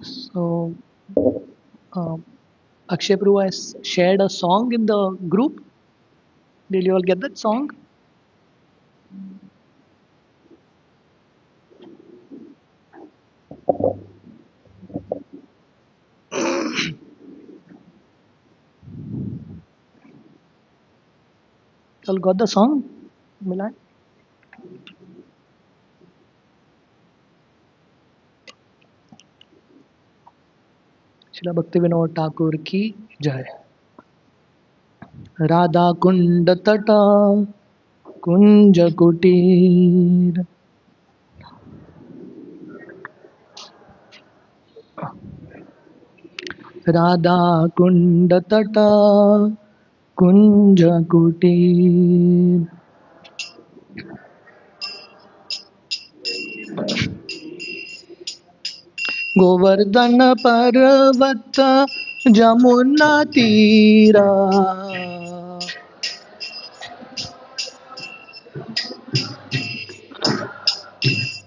So, um, Akshay Prabhu has shared a song in the group. Did you all get that song? You all got the song, Milan? Srila Bhaktivinoda Thakur की जय. राधा कुंड तटा कुंज कुटीर. राधा कुंड तटा कुंज कुटीर. गोवर्धन पर्वत जमुना तीरा.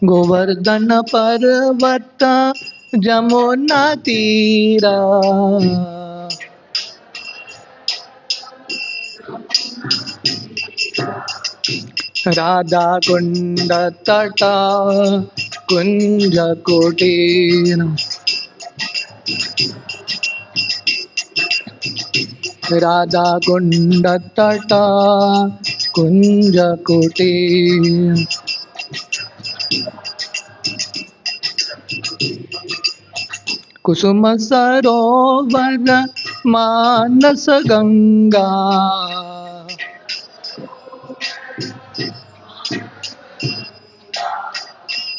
गोवर्धन पर्वत जमुना तीरा. राधा कुंड तटा कुंज कुटीर. राधा कुंड तटा कुंज कुटीर. कुसुम सरोवर मानस गंगा.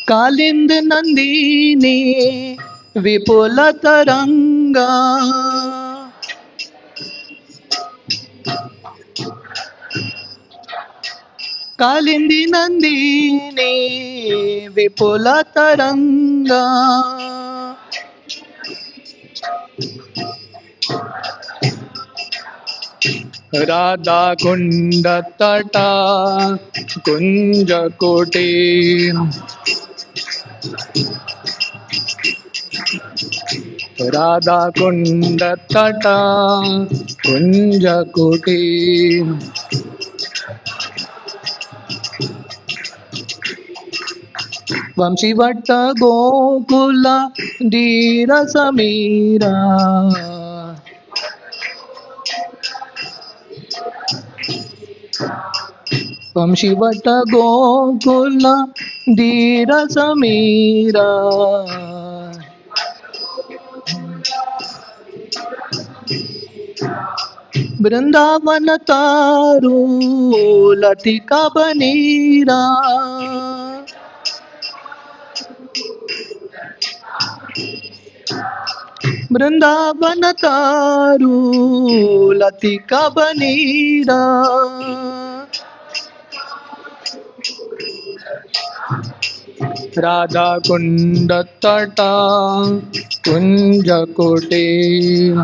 कालिंद नंदिनी विपुल तरंगा. कालिंदी नंदिनी विपुल तरंगा. राधा कुंड तटा कुंज कुटीर. राधा कुंड तटा कुंज कुटीर. वंशीवट्ट गोकुल धीर समीरा. वंशीवट्ट गोकुल धीर समीरा. वृंदावन तारू लतिका बनीरा. वृंदावन तारू लतिका बनीरा. राधा कुंड तटा कुंज कुटीर.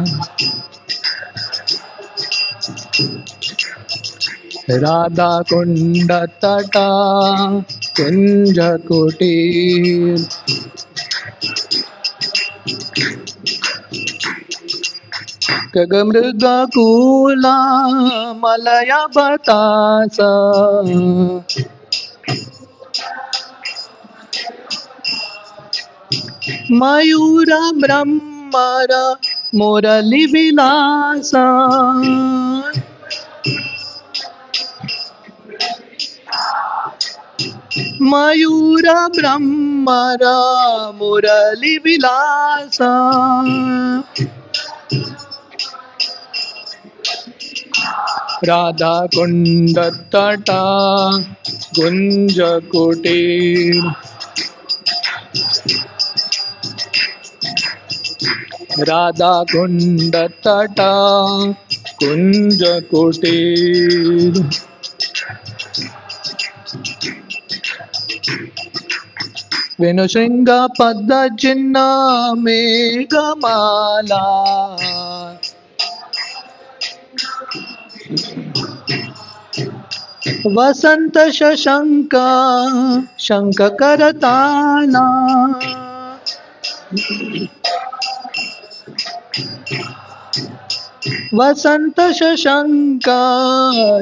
राधा कुंड तटा कुंज कुटीर. मृग कूला मलया बतासा. मयूर ब्रह्मर मुरली विलासा. मयूर ब्रह्मर मुरली विलासा. राधा कुंड तटा कुंज कुटीर. राधा कुंड तटा कुंज कुटीर. वेणुसिंह पद चिन्ह मेघमाला. वसंत शशंक शंख करताला. वसंत शशंक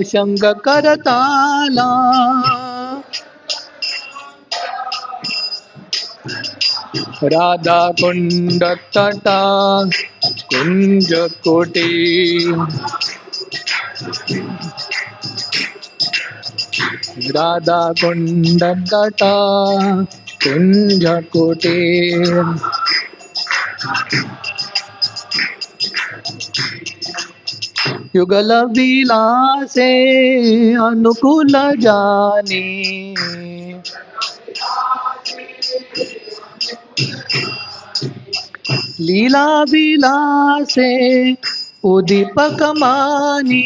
शंख करताला राधा कुंड तटा कुंज कोटी राधा कुंड तटा कुंज कोटी युगल विलासे अनुकूल जाने लीला विलासे उदीपक मानी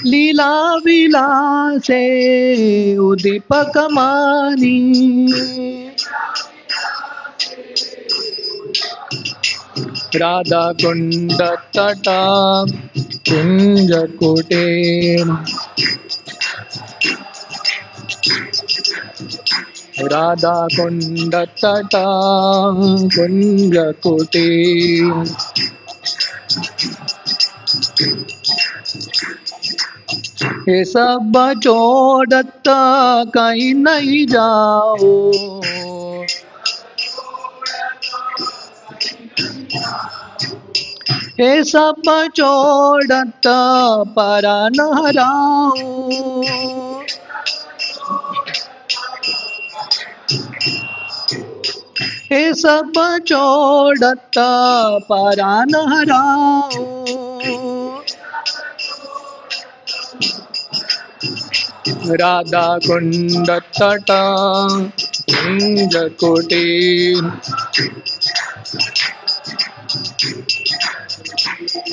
लीला विलासे उदीपक मानी राधा कुंड तटा कुंज कोटे राधा कुंड तटा कुंज कोटे ये सब छोड़त कहीं नहीं जाओ ये सब छोड़त परा न हराओ ये सब छोड़त परा न हराओ राधा कुंड तटा कुंज कोटी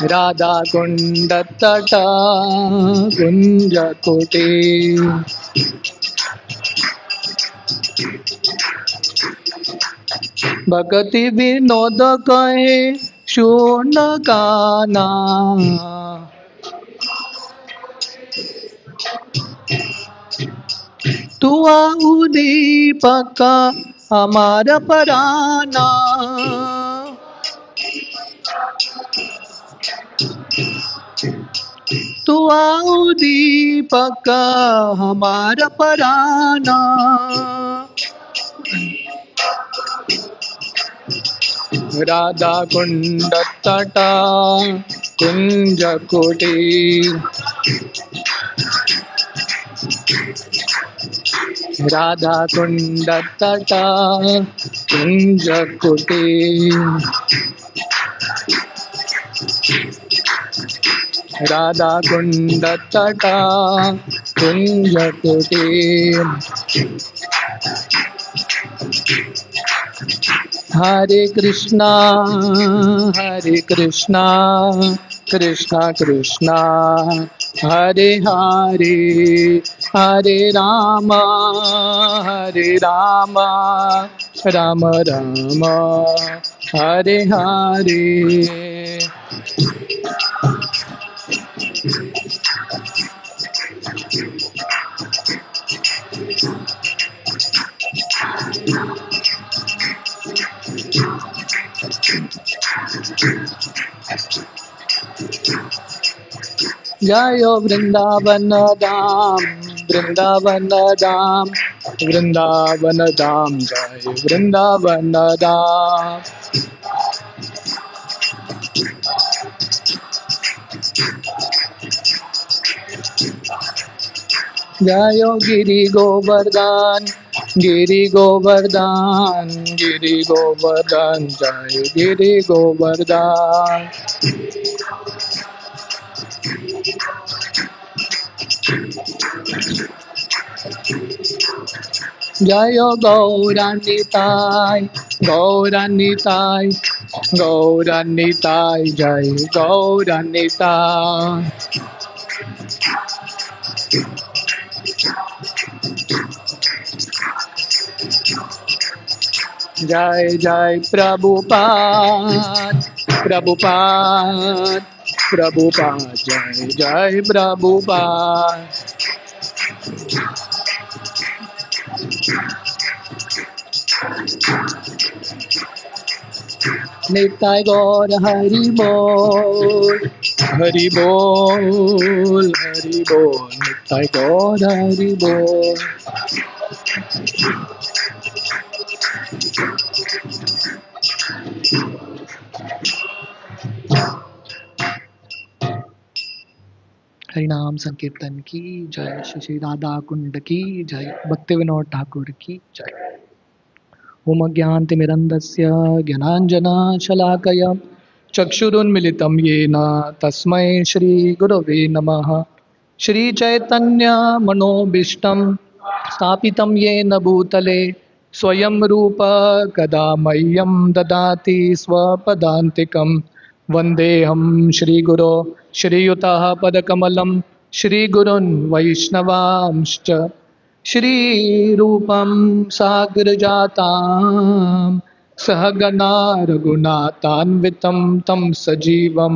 राधा कुंड तटा कुंज कोटी भक्ति विनोद कहे शूर्ण काना तू उदीपक हमारा पराना तू उदीपक हमारा पराना राधा कुंड तटा कुंज कोटी राधा कुंड तटा कुंज कोटी राधा कुंड तटा कुंज कोटी हरे कृष्णा कृष्णा कृष्णा हरे हरे हरे राम राम राम हरे हरे जयो वृंदावन धाम वृंदावन धाम वृंदावन धाम जय वृंदावन धाम जयो गिरि गोवर्धन गिरि गोवर्धन गिरि गोवर्धन जय गिरि गोवर्धन जय गौरानिताय गौरानिताय गौरानिताय जय गौरानिताय जय जय प्रभुपाद प्रभुपाद प्रभुपाद जय जय Prabhupada Nitai Gaur Hari Bol. Hari Bol, Hari Bol, Nitai Gaur Hari Bol. हरिनाम संकीर्तन की जय, श्री श्री राधा कुंड की जय, भक्ति विनोद ठाकुर की जय। ओम अज्ञानतिमिरन्धस्य ज्ञानाञ्जनशलाकया चक्षुरुन्मिलितं येन तस्मै श्रीगुरवे नमः। श्रीचैतन्यमनोभीष्टं स्थापितं येन भूतले स्वयं रूप कदा मह्यं ददाति स्वपदान्तिकं। वन्देऽहं श्रीगुरो श्रीयुतः पदकमलं श्रीगुरुन् वैष्णवांश्च श्रीरूपं साग्रजातां सहगणा रघुनाथान्वितं तं सजीवं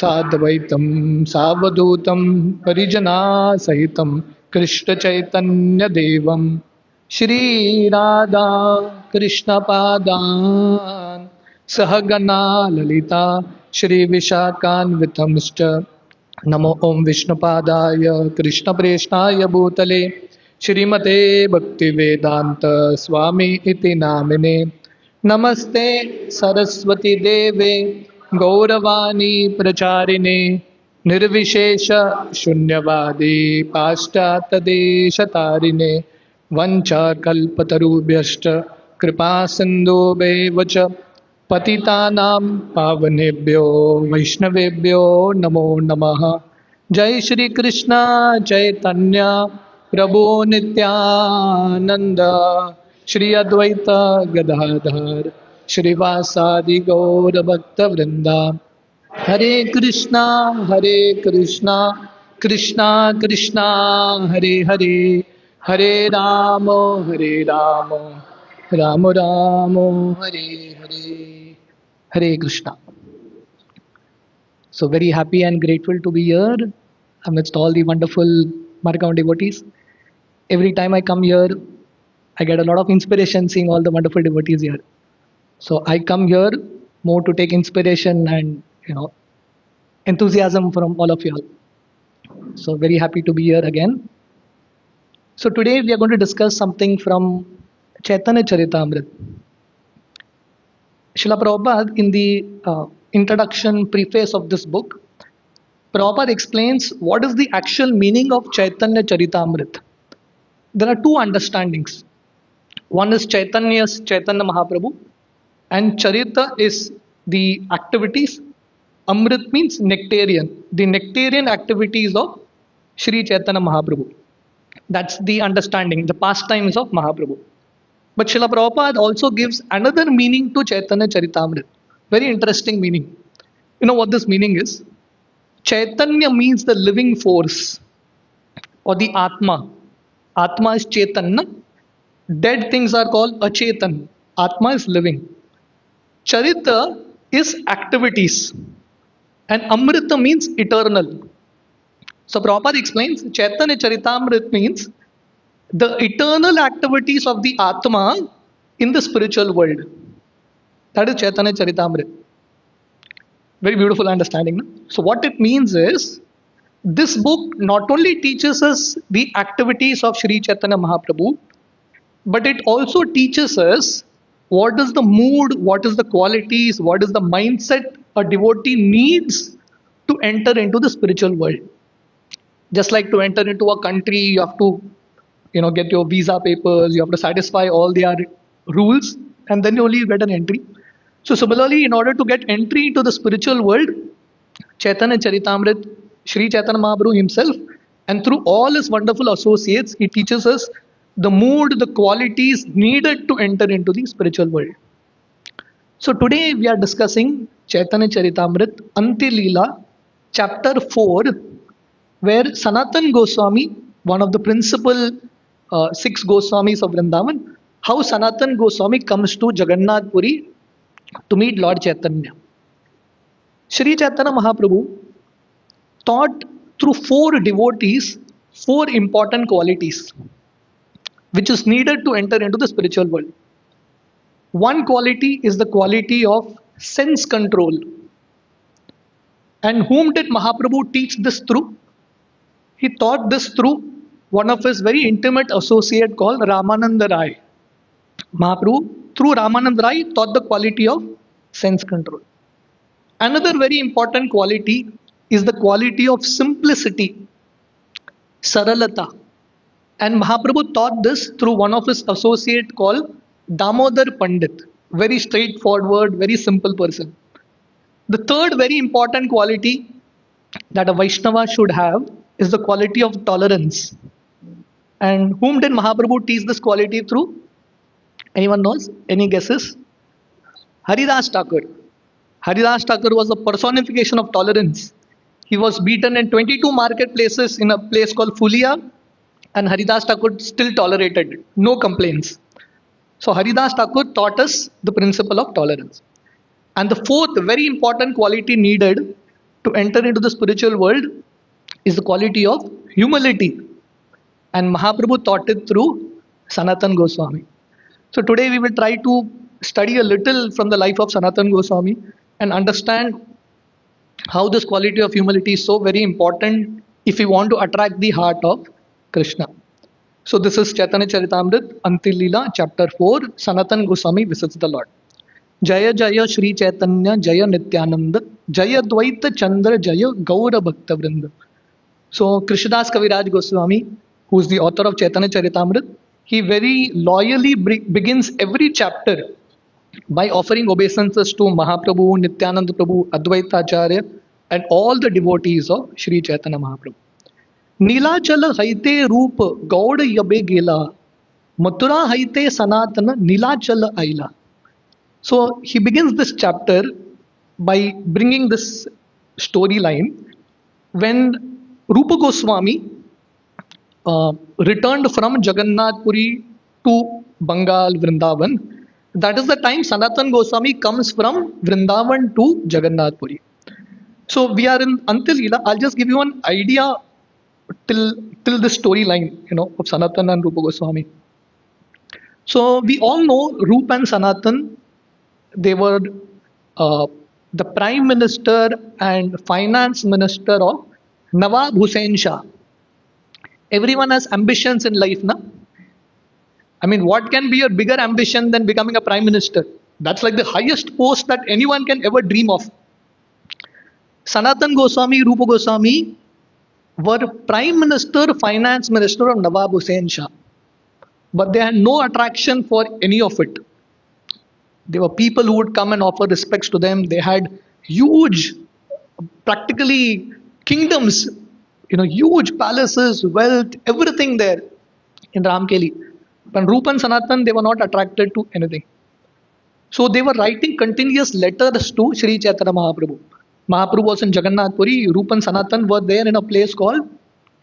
साद्वैतं सावधूतं परिजनासहितं कृष्णचैतन्यदेवं श्रीराधा कृष्णपादान् सहगणा ललिता श्रीविशाखान्वितंश्च नमो ओं विष्णुपादाय कृष्णप्रेष्ठाय भूतले श्रीमते भक्तिवेदांत स्वामी इति नामिने। नमस्ते सरस्वती देवे गौरवाणी प्रचारिणे निर्विशेष शून्यवादी पाश्चात्यदेशतारिणे वंशकल्पतरुभ्यश्च कृपा सिन्धुभ्येव च पतितानां पावनेभ्यो वैष्णवेभ्यो नमो नमः। जय श्री कृष्ण चैतन्य प्रभु नित्यानंद श्री अद्वैत गदाधर श्रीवासादि गौर भक्त वृंदा। हरे कृष्णा कृष्णा कृष्णा हरे हरे, हरे राम राम राम हरे हरे, हरे Krishna. So very happy and grateful to be here amidst all the wonderful Markaon devotees. Every time I come here, I get a lot of inspiration seeing all the wonderful devotees here. So I come here more to take inspiration and enthusiasm from all of you all. So very happy to be here again. So today we are going to discuss something from Chaitanya Charitamrita. Srila Prabhupada, in the introduction preface of this book, Prabhupada explains what is the actual meaning of Chaitanya Charitamrita. There are two understandings. One is Chaitanya's Chaitanya Mahaprabhu, and Charita is the activities. Amrit means nectarian, the nectarian activities of Sri Chaitanya Mahaprabhu. That's the understanding, the pastimes of Mahaprabhu. But Srila Prabhupada also gives another meaning to Chaitanya Charitamrita. Very interesting meaning. You know what this meaning is? Chaitanya means the living force or the Atma. Atma is Chaitanya. Dead things are called Achetan. Atma is living. Charita is activities. And Amrita means eternal. So Prabhupada explains Chaitanya Charitamrita means the eternal activities of the Atma in the spiritual world. That is Chaitanya Charitamrita. Very beautiful understanding. No? So what it means is, this book not only teaches us the activities of Sri Chaitanya Mahaprabhu, but it also teaches us what is the mood, what is the qualities, what is the mindset a devotee needs to enter into the spiritual world. Just like to enter into a country, you have to get your visa papers, you have to satisfy all their rules, and then only you get an entry. So similarly, in order to get entry into the spiritual world, Chaitanya Charitamrita, Sri Chaitanya Mahaprabhu himself, and through all his wonderful associates, he teaches us the mood, the qualities needed to enter into the spiritual world. So today we are discussing Chaitanya Charitamrita, Anti Leela, chapter 4, where Sanatan Goswami, one of the principal 6 Goswamis of Vrindavan, how Sanatan Goswami comes to Jagannath Puri to meet Lord Chaitanya. Sri Chaitanya Mahaprabhu taught through 4 devotees 4 important qualities which is needed to enter into the spiritual world. One quality is the quality of sense control. And whom did Mahaprabhu teach this through? He taught this through one of his very intimate associate called Ramananda Rai. Mahaprabhu, through Ramananda Rai, taught the quality of sense control. Another very important quality is the quality of simplicity, saralata. And Mahaprabhu taught this through one of his associate called Damodar Pandit. Very straightforward, very simple person. The third very important quality that a Vaishnava should have is the quality of tolerance. And whom did Mahaprabhu teach this quality through? Anyone knows? Any guesses? Haridas Thakur. Haridas Thakur was a personification of tolerance. He was beaten in 22 marketplaces in a place called Fulia, and Haridas Thakur still tolerated it. No complaints. So Haridas Thakur taught us the principle of tolerance. And the fourth very important quality needed to enter into the spiritual world is the quality of humility. And Mahaprabhu taught it through Sanatan Goswami. So today we will try to study a little from the life of Sanatan Goswami and understand how this quality of humility is so very important if we want to attract the heart of Krishna. So this is Chaitanya Charitamrita, Antil Leela, chapter 4, Sanatan Goswami visits the Lord. Jaya Jaya Shri Chaitanya Jaya Nityananda Jaya Dvaita Chandra Jaya Gaura Bhakta Vrinda. So Krishnadas Kaviraj Goswami, who is the author of Chaitanya Charitamrita, he very loyally begins every chapter by offering obeisances to Mahaprabhu, Nityananda Prabhu, Advaita Acharya, and all the devotees of Shri Chaitanya Mahaprabhu. Nilachala haite roop gaud yabe gela, Mathura haite sanatana nilachala aila. So he begins this chapter by bringing this storyline when Rupa Goswami returned from Jagannath Puri to Bengal, Vrindavan. That is the time Sanatan Goswami comes from Vrindavan to Jagannath Puri. So we are in Antil Leela. I'll just give you an idea till this storyline, of Sanatan and Rupa Goswami. So we all know Rupa and Sanatan. They were the Prime Minister and Finance Minister of Nawab Hussain Shah. Everyone has ambitions in life, na? I mean, what can be a bigger ambition than becoming a Prime Minister? That's like the highest post that anyone can ever dream of. Sanatan Goswami, Rupa Goswami were Prime Minister, Finance Minister of Nawab Hussain Shah. But they had no attraction for any of it. There were people who would come and offer respects to them. They had huge, practically kingdoms, huge palaces, wealth, everything there in Ramkeli. But Rupa and Sanatan, they were not attracted to anything. So they were writing continuous letters to Sri Chaitanya Mahaprabhu. Mahaprabhu was in Jagannath Puri. Rupa and Sanatan were there in a place called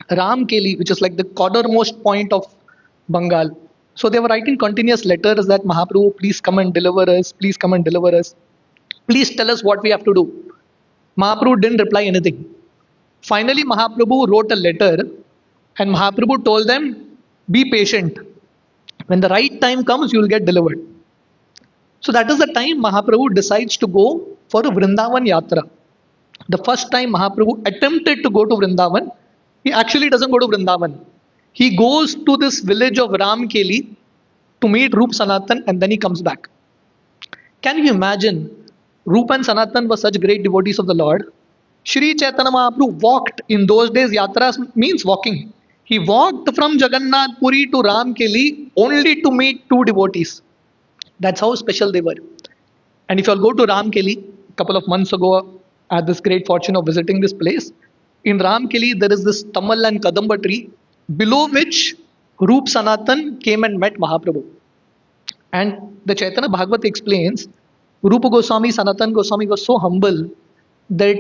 Ramkeli, which is like the cornermost point of Bengal. So they were writing continuous letters that Mahaprabhu, please come and deliver us, please come and deliver us. Please tell us what we have to do. Mahaprabhu didn't reply anything. Finally, Mahaprabhu wrote a letter and Mahaprabhu told them, be patient. When the right time comes, you will get delivered. So that is the time Mahaprabhu decides to go for a Vrindavan Yatra. The first time Mahaprabhu attempted to go to Vrindavan, he actually doesn't go to Vrindavan. He goes to this village of Ramkeli to meet Rup Sanatan and then he comes back. Can you imagine? Rupa and Sanatan were such great devotees of the Lord. Shri Chaitanya Mahaprabhu walked. In those days, yatras means walking. He walked from Jagannath Puri to Ramkeli only to meet two devotees. That's how special they were. And if you'll go to Ramkeli, a couple of months ago, I had this great fortune of visiting this place. In Ramkeli, there is this Tamal and Kadamba tree, below which Rup Sanatan came and met Mahaprabhu. And the Chaitanya Bhagavat explains, Rupa Goswami, Sanatan Goswami was so humble that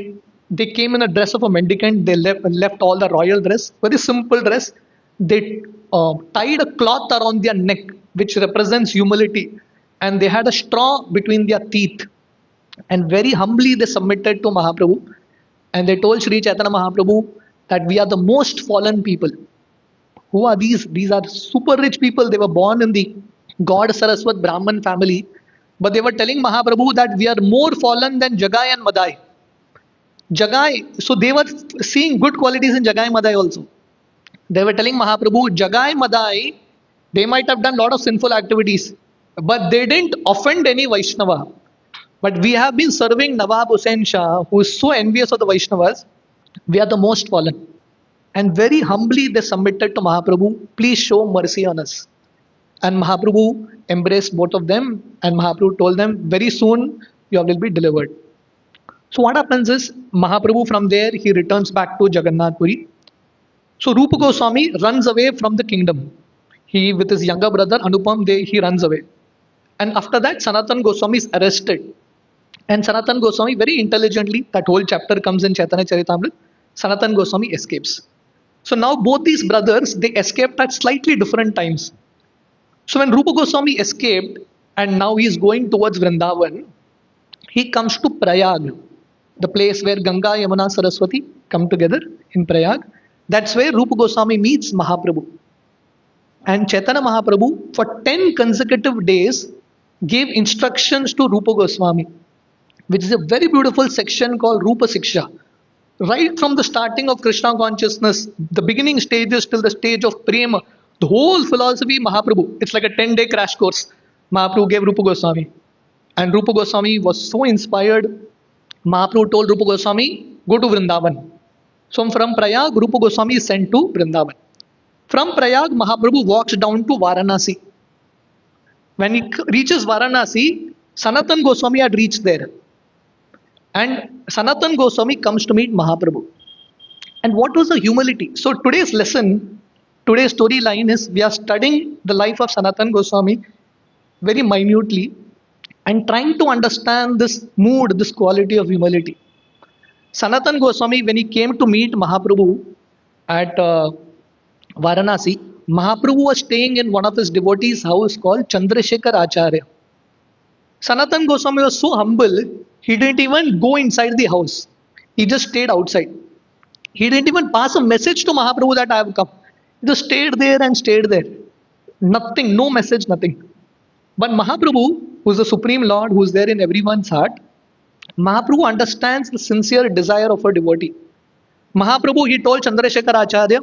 they came in a dress of a mendicant. They left all the royal dress, very simple dress. They tied a cloth around their neck, which represents humility. And they had a straw between their teeth. And very humbly they submitted to Mahaprabhu. And they told Sri Chaitanya Mahaprabhu that we are the most fallen people. Who are these? These are super rich people. They were born in the God Saraswat Brahman family. But they were telling Mahaprabhu that we are more fallen than Jagai and Madai. Jagai, so they were seeing good qualities in Jagai Madai also. They were telling Mahaprabhu, Jagai Madai, they might have done a lot of sinful activities, but they didn't offend any Vaishnava. But we have been serving Nawab Hussain Shah, who is so envious of the Vaishnavas. We are the most fallen. And very humbly they submitted to Mahaprabhu, please show mercy on us. And Mahaprabhu embraced both of them, and Mahaprabhu told them, very soon you will be delivered. So what happens is, Mahaprabhu from there, he returns back to Jagannath Puri. So Rupa Goswami runs away from the kingdom. He, with his younger brother Anupam, he runs away. And after that, Sanatan Goswami is arrested. And Sanatan Goswami, very intelligently, that whole chapter comes in Chaitanya Charitamrita, Sanatan Goswami escapes. So now both these brothers, they escaped at slightly different times. So when Rupa Goswami escaped, and now he is going towards Vrindavan, he comes to Prayag, the place where Ganga, Yamuna, Saraswati come together in Prayag. That's where Rupa Goswami meets Mahaprabhu. And Chaitanya Mahaprabhu, for 10 consecutive days, gave instructions to Rupa Goswami, which is a very beautiful section called Rupa Siksha. Right from the starting of Krishna consciousness, the beginning stages till the stage of Prema, the whole philosophy Mahaprabhu, it's like a 10-day crash course. Mahaprabhu gave Rupa Goswami. And Rupa Goswami was so inspired, Mahaprabhu told Rupa Goswami, go to Vrindavan. So from Prayag, Rupa Goswami is sent to Vrindavan. From Prayag, Mahaprabhu walks down to Varanasi. When he reaches Varanasi, Sanatan Goswami had reached there. And Sanatan Goswami comes to meet Mahaprabhu. And what was the humility? So today's lesson, today's storyline is, we are studying the life of Sanatan Goswami very minutely and trying to understand this mood, this quality of humility. Sanatan Goswami, when he came to meet Mahaprabhu at Varanasi, Mahaprabhu was staying in one of his devotees' house called Chandrasekhar Acharya. Sanatan Goswami was so humble, he didn't even go inside the house. He just stayed outside. He didn't even pass a message to Mahaprabhu that I have come. He just stayed there and stayed there. Nothing, no message, nothing. But Mahaprabhu, who is the Supreme Lord, who is there in everyone's heart, Mahaprabhu understands the sincere desire of a devotee. Mahaprabhu, he told Chandrasekhar Acharya,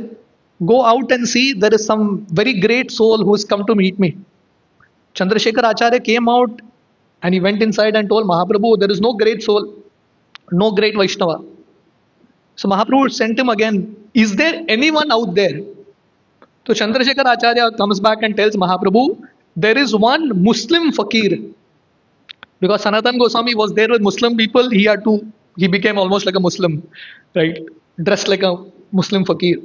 go out and see, there is some very great soul who has come to meet me. Chandrasekhar Acharya came out and he went inside and told Mahaprabhu, there is no great soul, no great Vaishnava. So Mahaprabhu sent him again, is there anyone out there? So Chandrasekhar Acharya comes back and tells Mahaprabhu, there is one Muslim fakir. Because Sanatan Goswami was there with Muslim people, he became almost like a Muslim, right? Dressed like a Muslim fakir.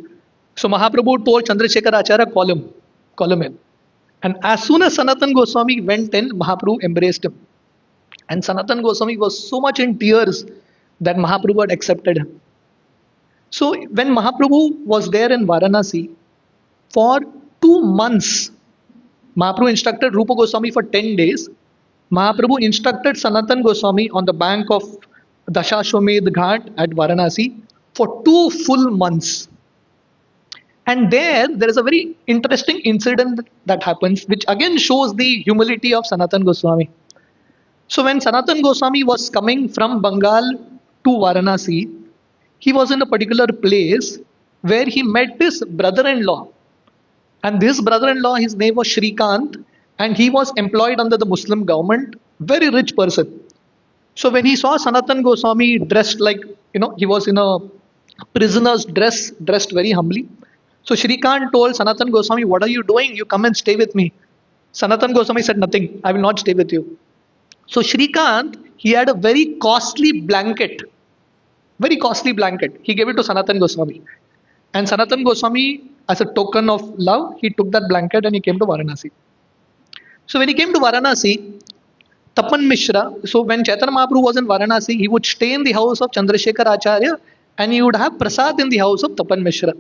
So Mahaprabhu told Chandrasekhar Acharya, call him in. And as soon as Sanatan Goswami went in, Mahaprabhu embraced him. And Sanatan Goswami was so much in tears that Mahaprabhu had accepted him. So when Mahaprabhu was there in Varanasi, for 2 months, Mahaprabhu instructed Rupa Goswami for 10 days. Mahaprabhu instructed Sanatan Goswami on the bank of Dashashwamedh Ghat at Varanasi for 2 full months. And there is a very interesting incident that happens, which again shows the humility of Sanatan Goswami. So when Sanatan Goswami was coming from Bengal to Varanasi, he was in a particular place where he met his brother-in-law. And this brother-in-law, his name was Shrikant, and he was employed under the Muslim government, very rich person. So when he saw Sanatan Goswami dressed like, he was in a prisoner's dress, dressed very humbly. So Shrikant told Sanatan Goswami, what are you doing? You come and stay with me. Sanatan Goswami said, nothing, I will not stay with you. So Shrikant, he had a very costly blanket. Very costly blanket. He gave it to Sanatan Goswami. And Sanatan Goswami, as a token of love, he took that blanket and he came to Varanasi. So when he came to Varanasi, Tapan Mishra, so when Chaitanya Mahaprabhu was in Varanasi, he would stay in the house of Chandrasekhar Acharya and he would have prasad in the house of Tapan Mishra.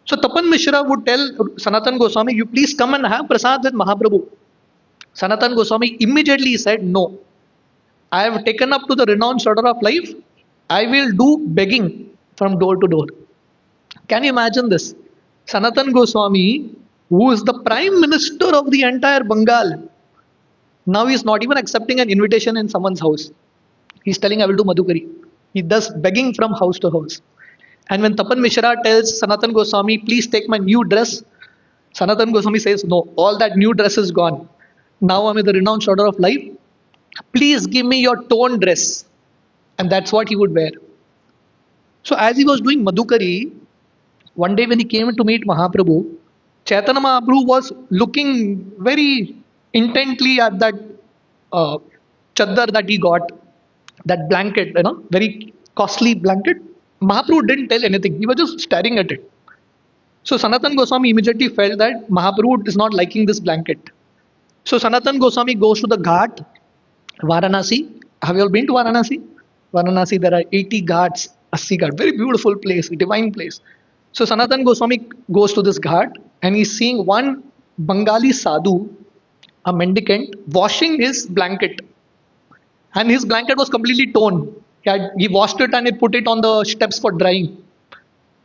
So Tapan Mishra would tell Sanatan Goswami, you please come and have prasad with Mahaprabhu. Sanatan Goswami immediately said, no. I have taken up to the renounced order of life. I will do begging from door to door. Can you imagine this? Sanatan Goswami, who is the Prime Minister of the entire Bengal, Now he's not even accepting an invitation in someone's house. He's telling, I will do Madhukari. He does begging from house to house. And when Tapan Mishra tells Sanatan Goswami, please take my new dress, Sanatan Goswami says, no, all that new dress is gone. Now I'm in the renounced order of life. Please give me your torn dress. And that's what he would wear. So as he was doing Madhukari, one day when he came to meet Mahaprabhu, Chaitanya Mahaprabhu was looking very intently at that uh, chaddar that he got, that blanket, very costly blanket. Mahaprabhu didn't tell anything. He was just staring at it. So Sanatan Goswami immediately felt that Mahaprabhu is not liking this blanket. So Sanatan Goswami goes to the Ghat, Varanasi. Have you all been to Varanasi? Varanasi, there are 80 ghats, 80 ghats. Very beautiful place, divine place. So Sanatan Goswami goes to this ghat and he's seeing one Bengali sadhu, a mendicant, washing his blanket. And his blanket was completely torn. He washed it and he put it on the steps for drying.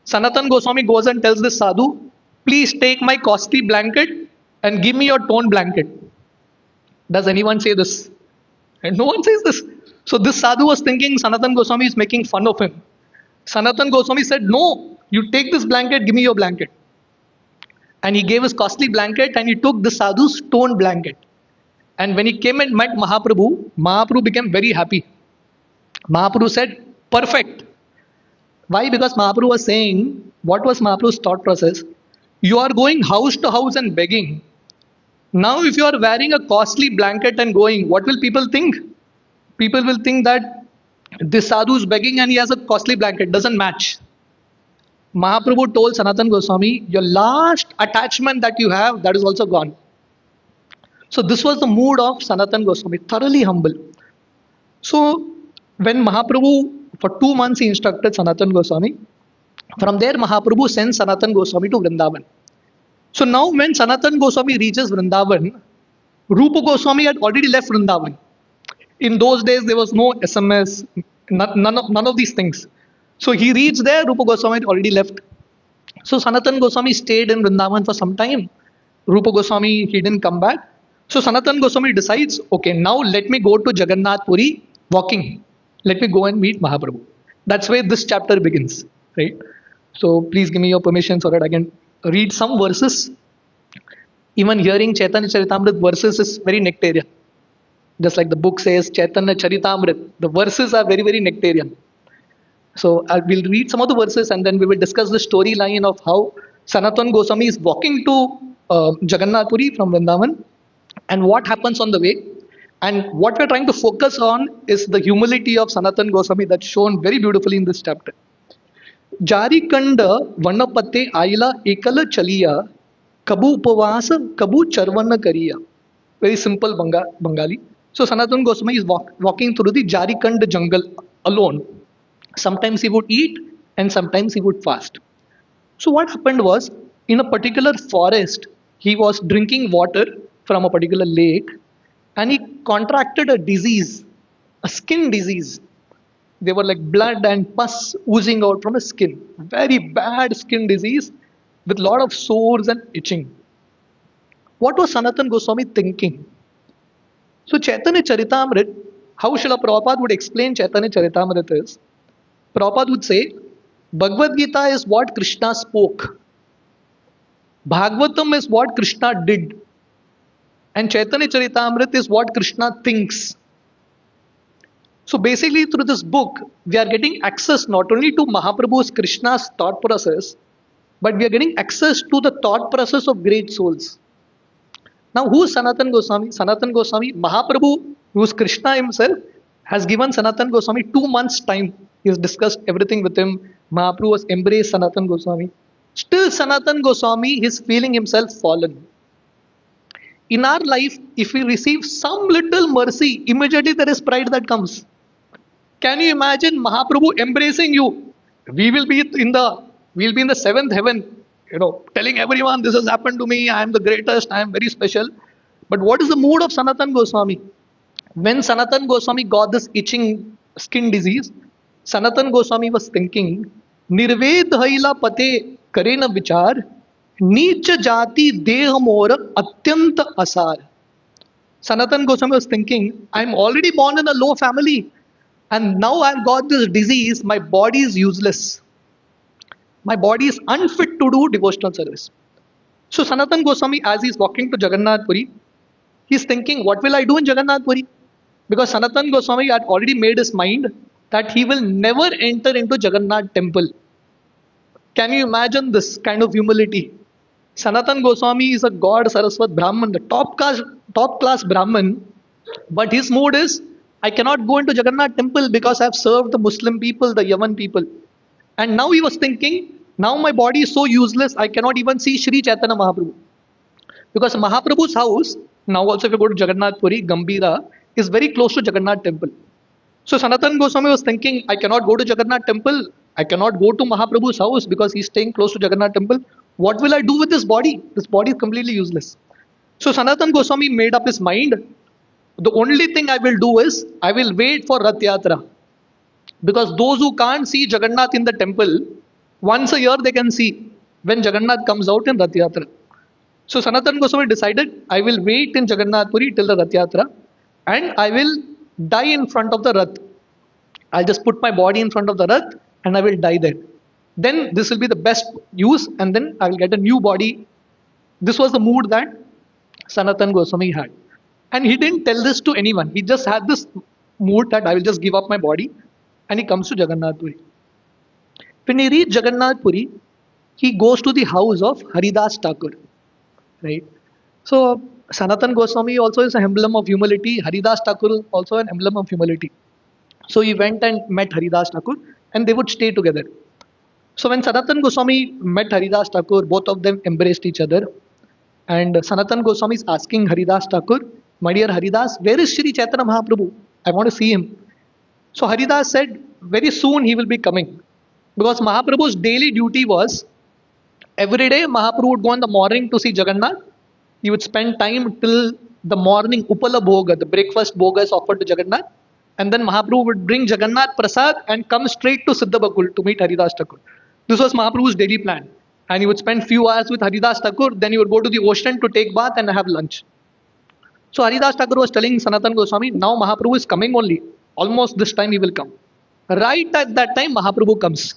Sanatan Goswami goes and tells this sadhu, please take my costly blanket and give me your torn blanket. Does anyone say this? And no one says this. So this sadhu was thinking Sanatan Goswami is making fun of him. Sanatan Goswami said, no, you take this blanket, give me your blanket. And he gave his costly blanket and he took the sadhu's torn blanket. And when he came and met Mahaprabhu, Mahaprabhu became very happy. Mahaprabhu said, perfect. Why? Because Mahaprabhu was saying, what was Mahaprabhu's thought process? You are going house to house and begging. Now if you are wearing a costly blanket and going, what will people think? People will think that this sadhu is begging and he has a costly blanket. Doesn't match. Mahaprabhu told Sanatan Goswami, your last attachment that you have, that is also gone. So this was the mood of Sanatan Goswami, thoroughly humble. So when Mahaprabhu, for 2 months he instructed Sanatan Goswami. From there Mahaprabhu sends Sanatan Goswami to Vrindavan. So now when Sanatan Goswami reaches Vrindavan, Rupa Goswami had already left Vrindavan. In those days there was no SMS, none of these things. So he reached there, Rupa Goswami had already left. So Sanatan Goswami stayed in Vrindavan for some time. Rupa Goswami, he didn't come back. So Sanatan Goswami decides, okay, now let me go to Jagannath Puri walking. Let me go and meet Mahaprabhu. That's where this chapter begins, right? So please give me your permission so that I can read some verses. Even hearing Chaitanya Charitamrita verses is very nectarian. Just like the book says, Chaitanya Charitamrita, the verses are very, very nectarian. So I will read some of the verses and then we will discuss the storyline of how Sanatan Goswami is walking to Jagannath Puri from Vrindavan and what happens on the way. And what we're trying to focus on is the humility of Sanatan Goswami that's shown very beautifully in this chapter. Jari kanda vanapate aila ekala chaliya kabu upavasa kabu charvana kariya. Very simple Bengali. So Sanatan Goswami is walking through the Jarikand jungle alone. Sometimes he would eat and sometimes he would fast. So what happened was, in a particular forest, he was drinking water from a particular lake and he contracted a disease, a skin disease. They were like blood and pus oozing out from his skin. Very bad skin disease with a lot of sores and itching. What was Sanatan Goswami thinking? So Chaitanya Charitamrita, how Srila Prabhupada would explain Chaitanya Charitamrita is, Prabhupada would say, Bhagavad Gita is what Krishna spoke. Bhagavatam is what Krishna did. And Chaitanya Charitamrita is what Krishna thinks. So basically through this book, we are getting access not only to Mahaprabhu's Krishna's thought process, but we are getting access to the thought process of great souls. Now who is Sanatan Goswami? Sanatan Goswami, Mahaprabhu, who is Krishna himself, has given Sanatan Goswami 2 months time. He has discussed everything with him. Mahaprabhu has embraced Sanatan Goswami. Still Sanatan Goswami is feeling himself fallen. In our life, if we receive some little mercy, immediately there is pride that comes. Can you imagine Mahaprabhu embracing you? We'll be in the seventh heaven, telling everyone this has happened to me, I am the greatest, I am very special. But what is the mood of Sanatan Goswami? When Sanatan Goswami got this itching skin disease, Sanatan Goswami was thinking, Nirved haila pate karena vichar, Nicha jati deha mora atyanta asar. Sanatan Goswami was thinking, I'm already born in a low family, and now I've got this disease, my body is useless. My body is unfit to do devotional service. So Sanatan Goswami, as he's walking to Jagannath Puri, he's thinking, what will I do in Jagannath Puri? Because Sanatan Goswami had already made his mind that he will never enter into Jagannath temple. Can you imagine this kind of humility? Sanatan Goswami is a God Saraswat Brahman, the top class Brahman, but his mood is, I cannot go into Jagannath temple because I have served the Muslim people, the Yavan people. And now he was thinking, now my body is so useless, I cannot even see Sri Chaitanya Mahaprabhu. Because Mahaprabhu's house, now also if you go to Jagannath Puri, Gambira, is very close to Jagannath temple. So Sanatan Goswami was thinking, I cannot go to Jagannath temple. I cannot go to Mahaprabhu's house because he's staying close to Jagannath temple. What will I do with this body? This body is completely useless. So Sanatan Goswami made up his mind. The only thing I will do is, I will wait for Rath Yatra. Because those who can't see Jagannath in the temple, once a year they can see when Jagannath comes out in Rath Yatra. So Sanatan Goswami decided, I will wait in Jagannath Puri till the Rath Yatra, and I will die in front of the Rath. I'll just put my body in front of the Rath and I will die there. Then this will be the best use, and then I will get a new body. This was the mood that Sanatan Goswami had. And he didn't tell this to anyone. He just had this mood that I will just give up my body, and he comes to Jagannath Puri. When he reaches Jagannath Puri, he goes to the house of Haridas Thakur. Right? So Sanatan Goswami also is an emblem of humility. Haridas Thakur also an emblem of humility. So he went and met Haridas Thakur, and they would stay together. So when Sanatan Goswami met Haridas Thakur, both of them embraced each other. And Sanatan Goswami is asking Haridas Thakur, my dear Haridas, where is Shri Chaitanya Mahaprabhu? I want to see him. So Haridas said, very soon he will be coming. Because Mahaprabhu's daily duty was, every day Mahaprabhu would go in the morning to see Jagannath. He would spend time till the morning Upala Bhoga, the breakfast Bhoga is offered to Jagannath. And then Mahaprabhu would bring Jagannath Prasad and come straight to Siddhabakul to meet Haridas Thakur. This was Mahaprabhu's daily plan. And he would spend few hours with Haridas Thakur, then he would go to the ocean to take bath and have lunch. So Haridas Thakur was telling Sanatan Goswami, now Mahaprabhu is coming only. Almost this time he will come. Right at that time Mahaprabhu comes.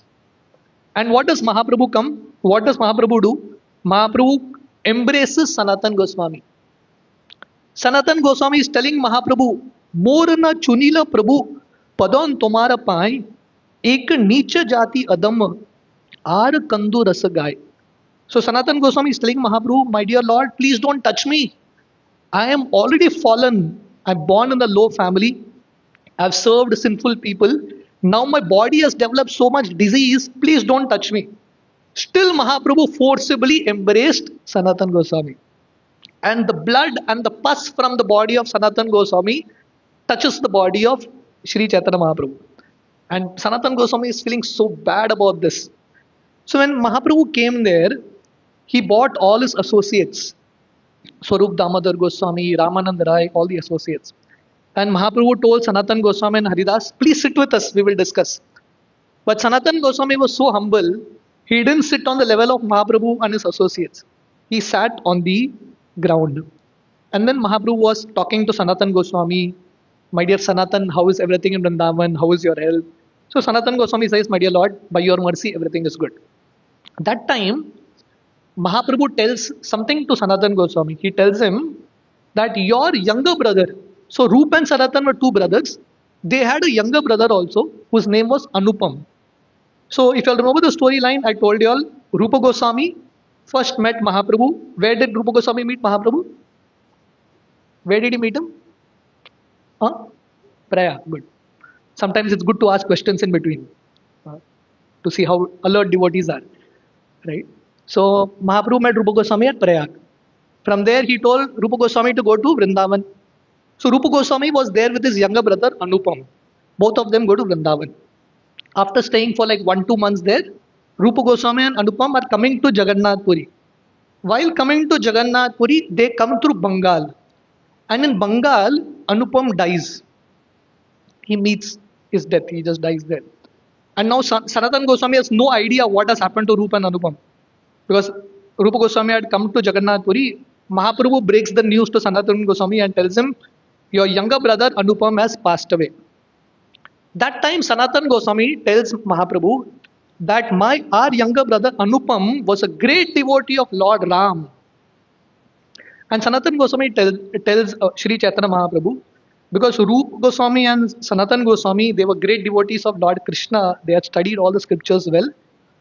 And what does Mahaprabhu come? What does Mahaprabhu do? Mahaprabhu embraces Sanatan Goswami. Sanatan Goswami is telling Mahaprabhu, Morna chunila Prabhu, Padon tomara pai, ek nicha jati adam, ar kandu rasagai. So Sanatan Goswami is telling Mahaprabhu, my dear Lord, please don't touch me. I am already fallen. I'm born in a low family. I've served sinful people. Now my body has developed so much disease. Please don't touch me. Still Mahaprabhu forcibly embraced Sanatan Goswami. And the blood and the pus from the body of Sanatan Goswami touches the body of Sri Chaitanya Mahaprabhu. And Sanatan Goswami is feeling so bad about this. So when Mahaprabhu came there, he bought all his associates. Swarup Damodar Goswami, Ramanand Rai, all the associates. And Mahaprabhu told Sanatan Goswami and Haridas, please sit with us, we will discuss. But Sanatan Goswami was so humble, he didn't sit on the level of Mahaprabhu and his associates. He sat on the ground. And then Mahaprabhu was talking to Sanatan Goswami, my dear Sanatan, how is everything in Vrindavan? How is your health? So Sanatan Goswami says, my dear Lord, by your mercy, everything is good. That time, Mahaprabhu tells something to Sanatan Goswami. He tells him that your younger brother, so Rup and Sanatan were two brothers. They had a younger brother also, whose name was Anupam. So if you all remember the storyline, I told you all, Rupa Goswami first met Mahaprabhu. Where did Rupa Goswami meet Mahaprabhu? Where did he meet him? Praya, good. Sometimes it's good to ask questions in between to see how alert devotees are. Right? So Mahaprabhu met Rupa Goswami at Prayag. From there he told Rupa Goswami to go to Vrindavan. So Rupa Goswami was there with his younger brother Anupam. Both of them go to Vrindavan. After staying for like 1-2 months there, Rupa Goswami and Anupam are coming to Jagannath Puri. While coming to Jagannath Puri, they come through Bengal. And in Bengal, Anupam dies. He meets his death. He just dies there. And now Sanatan Goswami has no idea what has happened to Rupa and Anupam. Because Rupa Goswami had come to Jagannath Puri Mahaprabhu breaks the news to Sanatan Goswami and tells him, your younger brother Anupam has passed away. That time Sanatan Goswami tells Mahaprabhu that our younger brother Anupam was a great devotee of Lord Ram. And Sanatan Goswami tells Sri Chaitanya Mahaprabhu, because Rup Goswami and Sanatan Goswami, they were great devotees of Lord Krishna. They had studied all the scriptures well.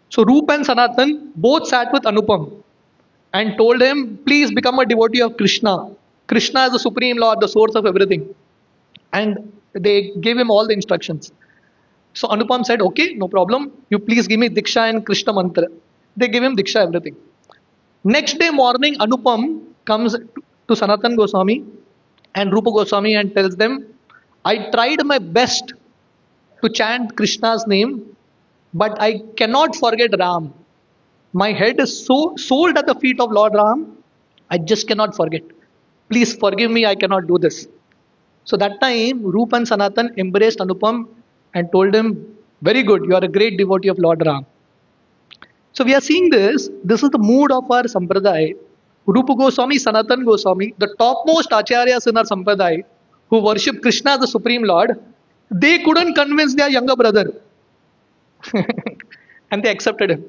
So Rup and Sanatan both sat with Anupam and told him, please become a devotee of Krishna. Krishna is the supreme Lord, the source of everything. And they gave him all the instructions. So Anupam said, okay, no problem. You please give me Diksha and Krishna Mantra. They gave him Diksha, everything. Next day morning, Anupam comes to Sanatan Goswami and Rupa Goswami and tells them, I tried my best to chant Krishna's name, but I cannot forget Ram. My head is so sold at the feet of Lord Ram, I just cannot forget. Please forgive me, I cannot do this. So that time, Rup and Sanatan embraced Anupam and told him, very good, you are a great devotee of Lord Ram. So we are seeing this. This is the mood of our Sampradaya. Rupa Goswami, Sanatan Goswami, the topmost acharyas in our Sampradaya, who worship Krishna as the Supreme Lord, they couldn't convince their younger brother. And they accepted him.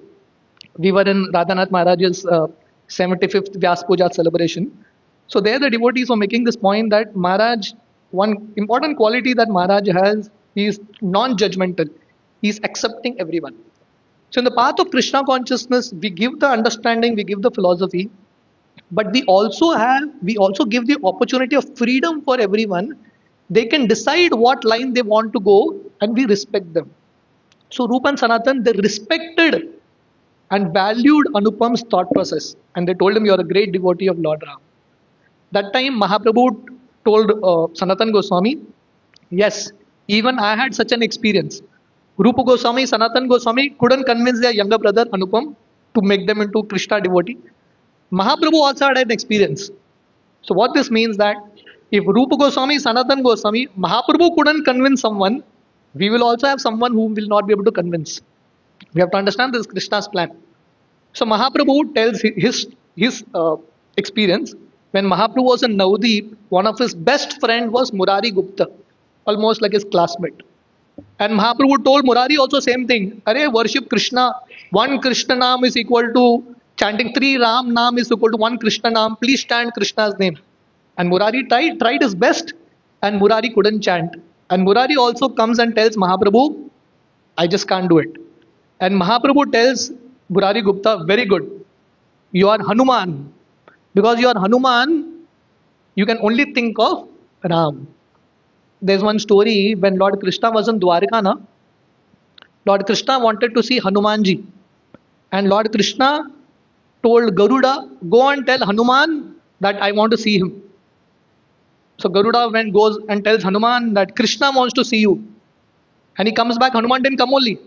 We were in Radhanath Maharaj's 75th Vyas Puja celebration. So there the devotees were making this point that Maharaj, one important quality that Maharaj has, he is non-judgmental. He is accepting everyone. So in the path of Krishna consciousness, we give the understanding, we give the philosophy, but we also give the opportunity of freedom for everyone. They can decide what line they want to go, and we respect them. So Rupa and Sanatan, they respected and valued Anupam's thought process, and they told him, you are a great devotee of Lord Ram. That time Mahaprabhu told Sanatan Goswami, yes, even I had such an experience. Rupa Goswami, Sanatan Goswami couldn't convince their younger brother Anupam to make them into Krishna devotee. Mahaprabhu also had an experience. So what this means that if Rupa Goswami, Sanatan Goswami, Mahaprabhu couldn't convince someone, we will also have someone whom will not be able to convince. We have to understand this is Krishna's plan. So Mahaprabhu tells his experience. When Mahaprabhu was in Navdeep, one of his best friend was Murari Gupta, almost like his classmate. And Mahaprabhu told Murari also same thing. Arey, worship Krishna. One Krishna Naam is equal to chanting 3 Ram Naam is equal to 1 Krishna Naam. Please chant Krishna's name. And Murari tried his best, and Murari couldn't chant. And Murari also comes and tells Mahaprabhu, I just can't do it. And Mahaprabhu tells Murari Gupta, very good. You are Hanuman. Because you are Hanuman, you can only think of Ram. There's one story when Lord Krishna was in Dwarka. Lord Krishna wanted to see Hanumanji. And Lord Krishna told Garuda, go and tell Hanuman that I want to see him. So Garuda goes and tells Hanuman that Krishna wants to see you. And he comes back, Hanuman didn't come only.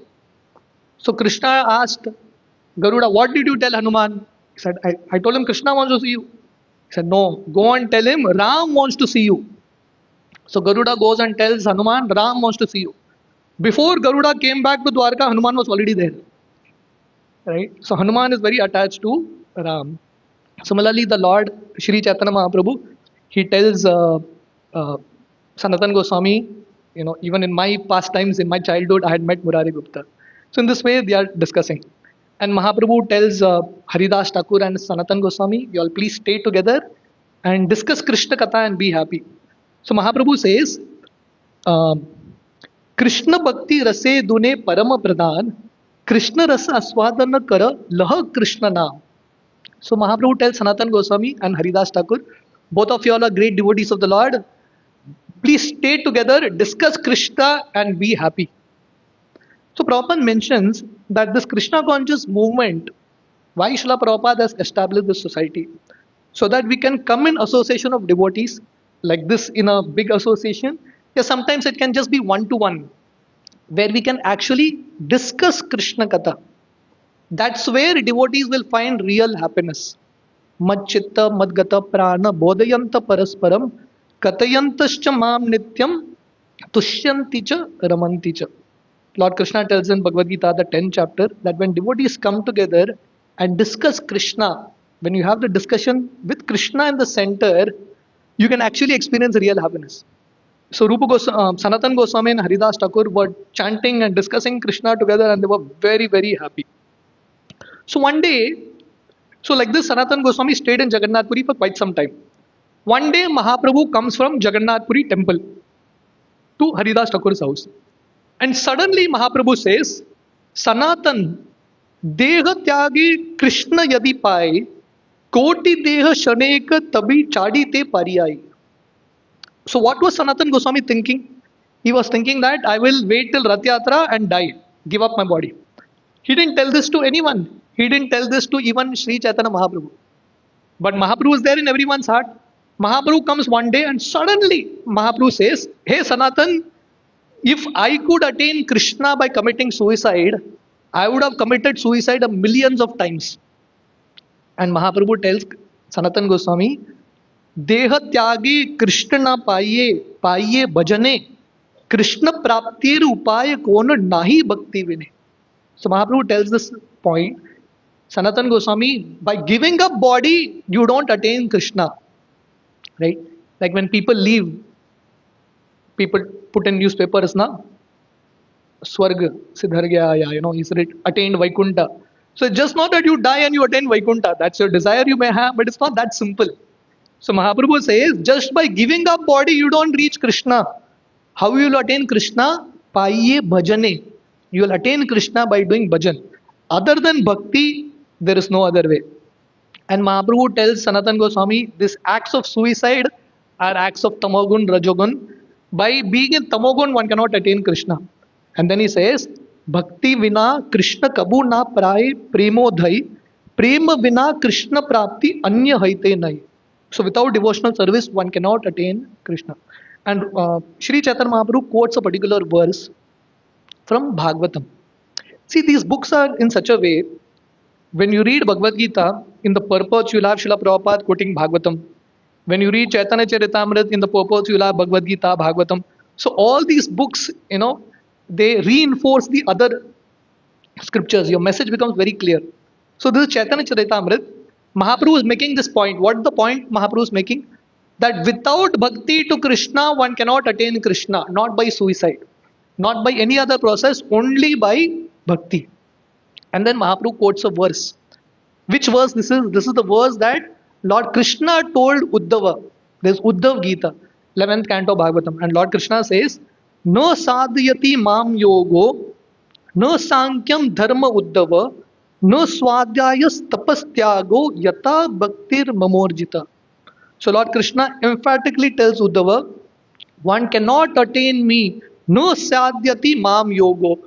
So Krishna asked Garuda, what did you tell Hanuman? He said, I told him Krishna wants to see you. He said, no, go and tell him Ram wants to see you. So Garuda goes and tells Hanuman, Ram wants to see you. Before Garuda came back to Dwarka, Hanuman was already there. Right? So Hanuman is very attached to Ram. Similarly, the Lord Sri Chaitanya Mahaprabhu, he tells Sanatan Goswami, even in my past times, in my childhood, I had met Murari Gupta. So in this way, they are discussing. And Mahaprabhu tells Haridas Thakur and Sanatan Goswami, you all please stay together and discuss Krishna Katha and be happy. So Mahaprabhu says, Krishna Bhakti Rase Dune Parama Pradhan, Krishna Rasa Aswadana Kara Laha Krishna Naam. So Mahaprabhu tells Sanatan Goswami and Haridas Thakur, both of you all are great devotees of the Lord. Please stay together, discuss Krishna and be happy. So Prabhupada mentions that this Krishna conscious movement, why Srila Prabhupada has established this society? So that we can come in association of devotees, like this in a big association. Yeah, sometimes it can just be one-to-one, where we can actually discuss Krishna Katha. That's where devotees will find real happiness. Mad chitta mad gata prana bodhayanta parasparam katayantascha mam nityam tushyanti cha ramanti cha. Lord Krishna tells in Bhagavad Gita, the 10th chapter, that when devotees come together and discuss Krishna, When you have the discussion with Krishna in the center, you can actually experience real happiness. So Sanatan Goswami and Haridas Thakur were chanting and discussing Krishna together, and they were very, very happy. So one day, so like this, Sanatan Goswami stayed in Jagannath Puri for quite some time. One day, Mahaprabhu comes from Jagannath Puri temple to Haridas Thakur's house. And suddenly Mahaprabhu says, Sanatan, Deha Tyagi Krishna Yadi Pai, Koti Deha Shaneka Tabi Chadi Te Pariyai. So what was Sanatan Goswami thinking? He was thinking that I will wait till Rath Yatra and die, give up my body. He didn't tell this to anyone. He didn't tell this to even Sri Chaitanya Mahaprabhu. But Mahaprabhu is there in everyone's heart. Mahaprabhu comes one day and suddenly Mahaprabhu says, Hey Sanatan, if I could attain Krishna by committing suicide, I would have committed suicide millions of times. And Mahaprabhu tells Sanatan Goswami, Deha Tyagi Krishna Paye Paye Bhajane Krishna Praptir Upaya Kona Nahi Bhakti Vine. So Mahaprabhu tells this point, Sanatan Goswami, by giving up body, you don't attain Krishna. Right? Like when people leave, people put in newspapers, na, Swarga, Siddhar gaya, he's attained Vaikuntha. So it's just not that you die and you attain Vaikuntha. That's your desire you may have, but it's not that simple. So Mahaprabhu says, just by giving up body, you don't reach Krishna. How you will attain Krishna? Paye bhajane. You will attain Krishna by doing bhajan. Other than bhakti, there is no other way. And Mahaprabhu tells Sanatan Goswami, these acts of suicide are acts of tamogun, rajogun. By being in tamogun, one cannot attain Krishna. And then he says, Bhakti vina Krishna kabu na prai premodhai, prema vina Krishna prapti anya haite nai. So without devotional service, one cannot attain Krishna. And Sri Chaitanya Mahaprabhu quotes a particular verse from Bhagavatam. See, these books are in such a way, when you read Bhagavad Gita, in the purport you'll have Srila Prabhupada quoting Bhagavatam. When you read Chaitanya Charitamrita, in the purport you'll have Bhagavad Gita, Bhagavatam. So all these books, they reinforce the other scriptures. Your message becomes very clear. So this is Chaitanya Charitamrita. Mahaprabhu is making this point. What is the point Mahaprabhu is making? That without bhakti to Krishna, one cannot attain Krishna. Not by suicide. Not by any other process. Only by bhakti. And then Mahaprabhu quotes a verse. Which verse this is? This is the verse that Lord Krishna told Uddhava. There's Uddhav Gita, 11th canto Bhagavatam. And Lord Krishna says, No sadhyati mam yogo, no sankyam dharma Uddhava, no swadhyayas tapastyago yata bhaktir mamorjita. So Lord Krishna emphatically tells Uddhava, one cannot attain me, no sadhyati mam yogo.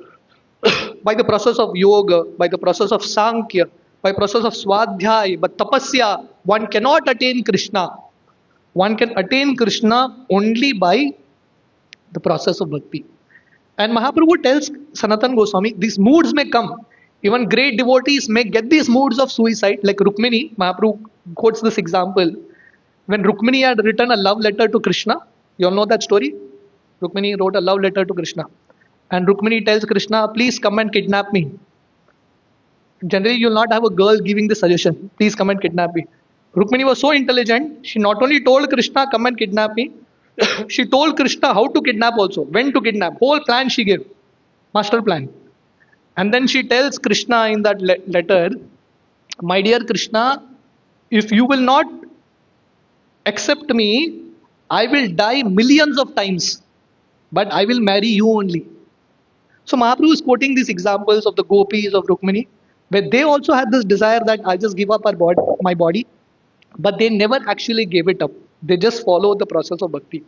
By the process of yoga, by the process of sankhya, by process of swadhyay, but tapasya, one cannot attain Krishna. One can attain Krishna only by the process of bhakti. And Mahaprabhu tells Sanatan Goswami, these moods may come. Even great devotees may get these moods of suicide, like Rukmini. Mahaprabhu quotes this example. When Rukmini had written a love letter to Krishna, you all know that story? Rukmini wrote a love letter to Krishna. And Rukmini tells Krishna, please come and kidnap me. Generally, you will not have a girl giving the suggestion, please come and kidnap me. Rukmini was so intelligent, she not only told Krishna, come and kidnap me, she told Krishna how to kidnap also, when to kidnap, whole plan she gave, master plan. And then she tells Krishna in that letter, my dear Krishna, if you will not accept me, I will die millions of times, but I will marry you only. So Mahaprabhu is quoting these examples of the gopis of Rukmini, where they also had this desire that I'll just give up my body, but they never actually gave it up. They just followed the process of bhakti.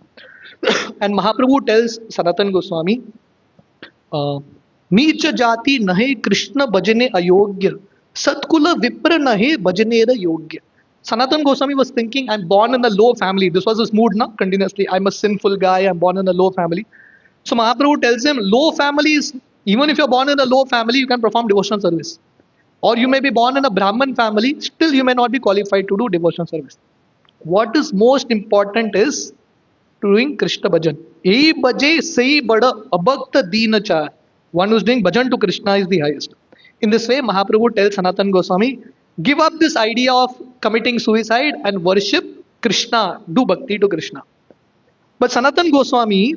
And Mahaprabhu tells Sanatan Goswami, Neecha jati nahe Krishna bhajane ayogya, Satkula vipra nahe bhajanera yogya. Sanatan Goswami was thinking, I'm born in a low family. This was his mood, na? Continuously. I'm a sinful guy, I'm born in a low family. So Mahaprabhu tells him, low families, even if you're born in a low family, you can perform devotional service. Or you may be born in a Brahman family, still you may not be qualified to do devotional service. What is most important is doing Krishna bhajan. E bhaje sei bada abhakta deenachar. One who is doing bhajan to Krishna is the highest. In this way, Mahaprabhu tells Sanatan Goswami, Give up this idea of committing suicide and worship Krishna, do bhakti to Krishna. But Sanatan Goswami,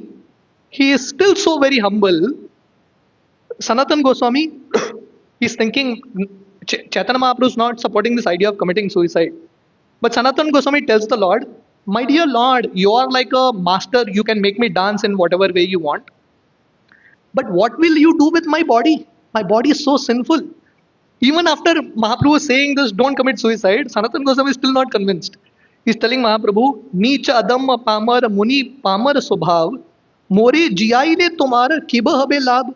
he is still so very humble. Sanatan Goswami is thinking Chaitanya Mahaprabhu is not supporting this idea of committing suicide. But Sanatan Goswami tells the Lord, my dear Lord, you are like a master, you can make me dance in whatever way you want. But what will you do with my body? My body is so sinful. Even after Mahaprabhu saying this, don't commit suicide, Sanatan Goswami is still not convinced. He's telling Mahaprabhu, Nicha Adam Pamar Muni Pamar Subhav, More Jiaile Tomar Kiba Habe Lab.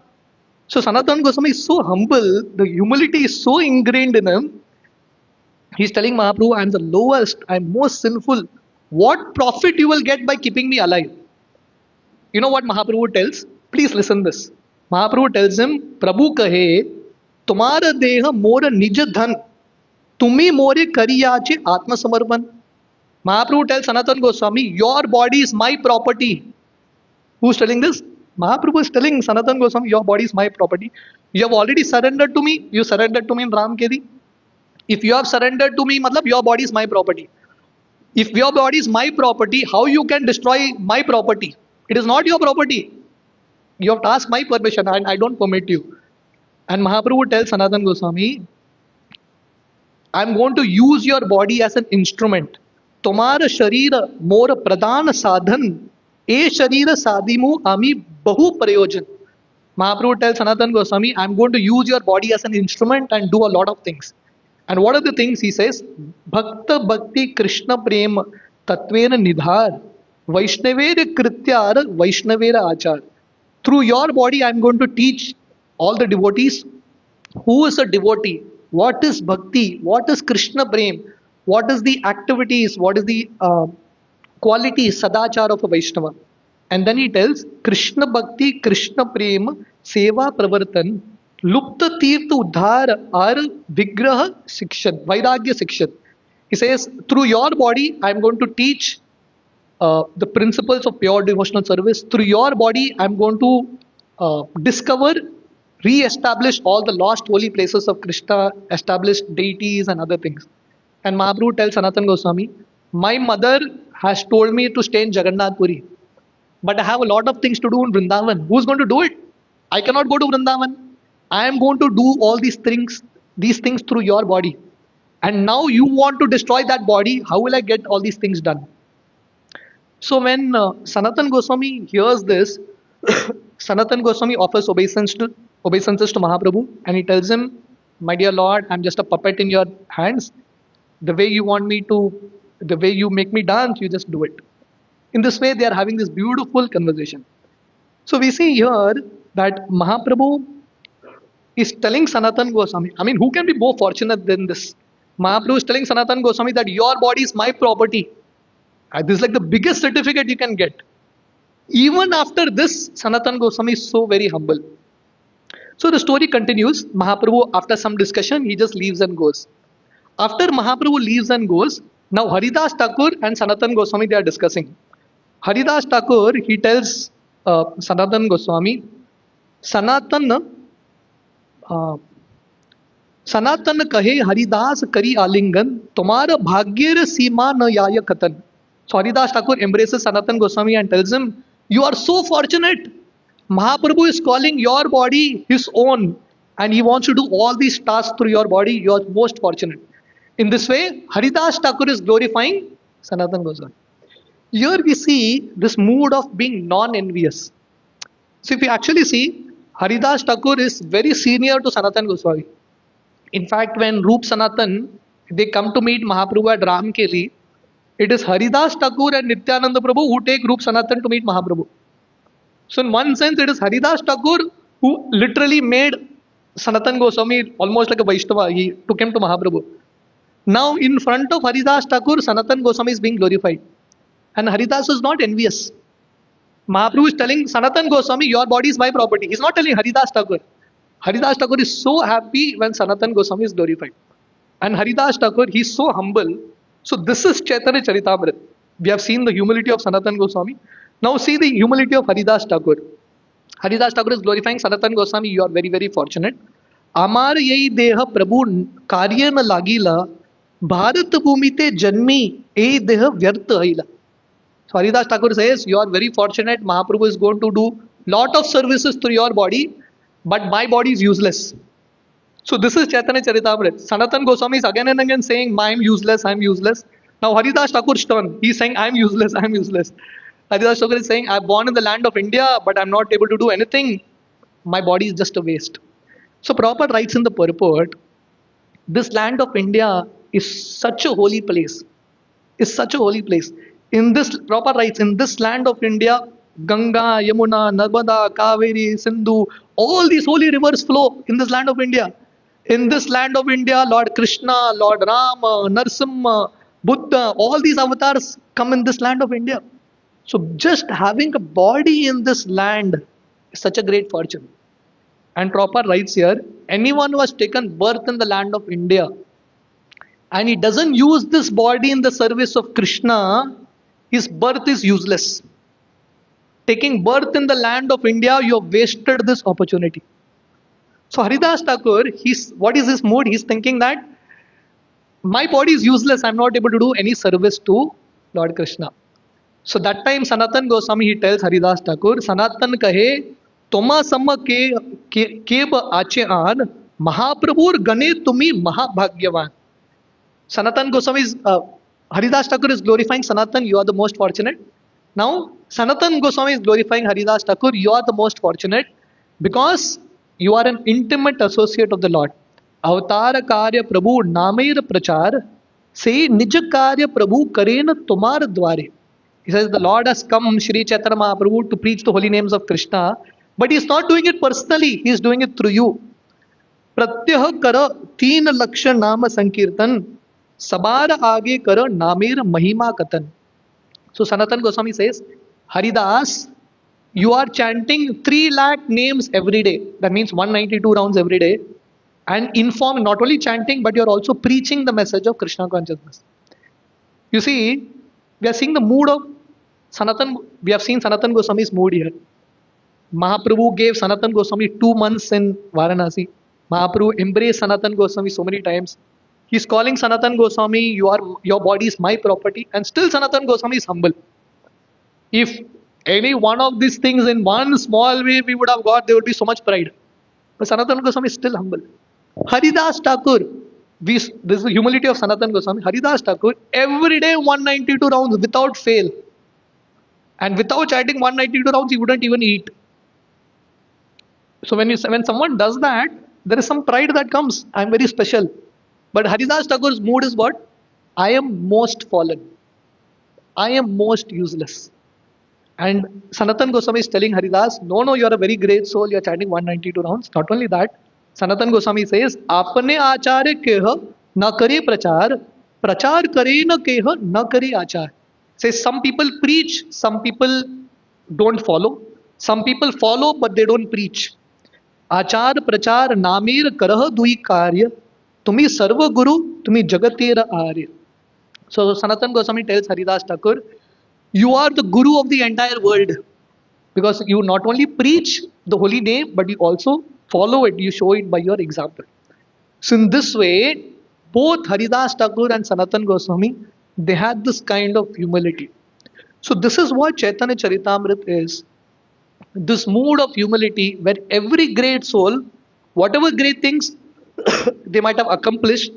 So Sanatan Goswami is so humble, the humility is so ingrained in him. He's telling Mahaprabhu, I'm the lowest, I'm most sinful. What profit you will get by keeping me alive? You know what Mahaprabhu tells? Please listen this. Mahaprabhu tells him, Prabhu kahe, तुम्हारा देह मोर निज धन तुम्ही मोरे करियाचे आत्मसमर्पण. Mahaprabhu tells Sanatan Goswami, your body is my property. Who's telling this? Mahaprabhu is telling Sanatan Goswami, your body is my property. You have already surrendered to me. You surrendered to me in Ram Kedi. If you have surrendered to me, matlab your body is my property. If your body is my property, how you can destroy my property? It is not your property. You have to ask my permission and I don't permit you. And Mahaprabhu tells Sanatan Goswami, I'm going to use your body as an instrument. Tomara sharira more pradhan sadhan, e sharira sadimu ami bahu prayojan. Mahaprabhu tells Sanatan Goswami, I'm going to use your body as an instrument and do a lot of things. And what are the things he says? Bhakta Bhakti Krishna Prema Tatvena Nidhar Vaishnavera Krityar Vaishnavera Achar. Through your body, I am going to teach all the devotees who is a devotee, what is bhakti, what is Krishna Prem, what is the activities, what is the quality, sadachar of a Vaishnava. And then he tells Krishna Bhakti, Krishna Prem, Seva Pravartan, Lupta Tirtha Udhar Ar Vigraha Sikshan, Vairagya Sikshan. He says, through your body, I am going to teach the principles of pure devotional service. Through your body, I am going to discover, re-establish all the lost holy places of Krishna, establish deities and other things. And Mahaprabhu tells Sanatan Goswami, my mother has told me to stay in Jagannath Puri, but I have a lot of things to do in Vrindavan. Who's going to do it? I cannot go to Vrindavan. I am going to do all these things through your body. And now you want to destroy that body. How will I get all these things done? So when Sanatan Goswami hears this, Sanatan Goswami offers obeisances to Mahaprabhu, and he tells him, my dear Lord, I'm just a puppet in your hands. The way you want me to, the way you make me dance, you just do it. In this way, they are having this beautiful conversation. So we see here that Mahaprabhu is telling Sanatan Goswami, I mean, who can be more fortunate than this? Mahaprabhu is telling Sanatan Goswami that your body is my property. This is like the biggest certificate you can get. Even after this, Sanatan Goswami is so very humble. So the story continues. Mahaprabhu, after some discussion, he just leaves and goes. After Mahaprabhu leaves and goes, now Haridas Thakur and Sanatan Goswami, they are discussing. Haridas Thakur, he tells Sanatan Goswami, Sanatan kahe Haridas kari alingan, tomara bhagyera seema na yaya katan. So Haridas Thakur embraces Sanatan Goswami and tells him, you are so fortunate. Mahaprabhu is calling your body his own and he wants to do all these tasks through your body. You are most fortunate. In this way, Haridas Thakur is glorifying Sanatan Goswami. Here we see this mood of being non-envious. So if you actually see, Haridas Thakur is very senior to Sanatan Goswami. In fact, when Roop Sanatan, they come to meet Mahaprabhu at Ramkeli, it is Haridas Thakur and Nityananda Prabhu who take Roop Sanatan to meet Mahaprabhu. So in one sense, it is Haridas Thakur who literally made Sanatan Goswami almost like a Vaishnava. He took him to Mahaprabhu. Now in front of Haridas Thakur, Sanatan Goswami is being glorified. And Haridas is not envious. Mahaprabhu is telling Sanatan Goswami, your body is my property. He's not telling Haridas Thakur. Haridas Thakur is so happy when Sanatan Goswami is glorified. And Haridas Thakur, he is so humble. So this is Chaitanya Charitamrita. We have seen the humility of Sanatan Goswami. Now see the humility of Haridas Thakur. Haridas Thakur is glorifying Sanatan Goswami. You are very, very fortunate. आमार यही देह प्रभु कार्य न लागिला, भारत भूमि ते जन्मी ए देह व्यर्थ हईला. So Haridas Thakur says, you are very fortunate. Mahaprabhu is going to do lot of services through your body, but my body is useless. So this is Chaitanya Charitamrita. Sanatan Goswami is again and again saying, I am useless, I am useless. Now Haridas Thakur's turn. He is saying, I am useless, I am useless. Haridas Thakur is saying, I am born in the land of India, but I am not able to do anything. My body is just a waste. So Prabhupada writes in the purport, this land of India is such a holy place. Is such a holy place. In this, Prabhupada writes, in this land of India, Ganga, Yamuna, Narmada, Kaveri, Sindhu, all these holy rivers flow in this land of India. In this land of India, Lord Krishna, Lord Rama, Narsimha, Buddha, all these avatars come in this land of India. So just having a body in this land is such a great fortune. And Prabhupada writes here, anyone who has taken birth in the land of India and he doesn't use this body in the service of Krishna, his birth is useless. Taking birth in the land of India, you have wasted this opportunity. So Haridas Thakur, what is his mood? He's thinking that my body is useless. I'm not able to do any service to Lord Krishna. So that time Sanatan Goswami, he tells Haridas Thakur, Sanatan kahe, toma samma keb ache aan, Mahaprabhur gane tumi mahabhagyavan. Sanatan Goswami is, Haridas Thakur is glorifying Sanatan, you are the most fortunate. Now, Sanatan Goswami is glorifying Haridas Thakur, you are the most fortunate because you are an intimate associate of the Lord. Avatar karya Prabhu namer prachar, say nij karya Prabhu karen tumar dware. He says the Lord has come, Shri Chaitanya Mahaprabhu, to preach the holy names of Krishna, but he is not doing it personally, he is doing it through you. Pratyah kara teen laksha nama sankirtan, Sabar aage kar namir mahima katan. So Sanatan Goswami says, Haridas, you are chanting 3 lakh names every day. That means 192 rounds every day. And inform, not only chanting, but you are also preaching the message of Krishna consciousness. You see, we are seeing the mood of Sanatan. We have seen Sanatan Goswami's mood here. Mahaprabhu gave Sanatan Goswami 2 months in Varanasi. Mahaprabhu embraced Sanatan Goswami so many times. He's calling Sanatan Goswami, your body is my property, and still Sanatan Goswami is humble. If any one of these things in one small way we would have got, there would be so much pride. But Sanatan Goswami is still humble. Haridas Thakur, this is the humility of Sanatan Goswami. Haridas Thakur, every day 192 rounds without fail. And without chanting 192 rounds, he wouldn't even eat. So when someone does that, there is some pride that comes. I'm very special. But Haridas Thakur's mood is what? I am most fallen. I am most useless. And Sanatan Goswami is telling Haridas, no, you are a very great soul. You are chanting 192 rounds. Not only that, Sanatan Goswami says, Apne acharya keha na kare prachar, prachar kare na keha na kare achar. Says some people preach, some people don't follow. Some people follow, but they don't preach. Achar prachar namir karah dui karya. Tumi sarva guru, tumi jagatera arya. So Sanatan Goswami tells Haridas Thakur, you are the guru of the entire world. Because you not only preach the holy name, but you also follow it, you show it by your example. So in this way, both Haridas Thakur and Sanatan Goswami, they had this kind of humility. So this is what Chaitanya Charitamrita is. This mood of humility where every great soul, whatever great things they might have accomplished,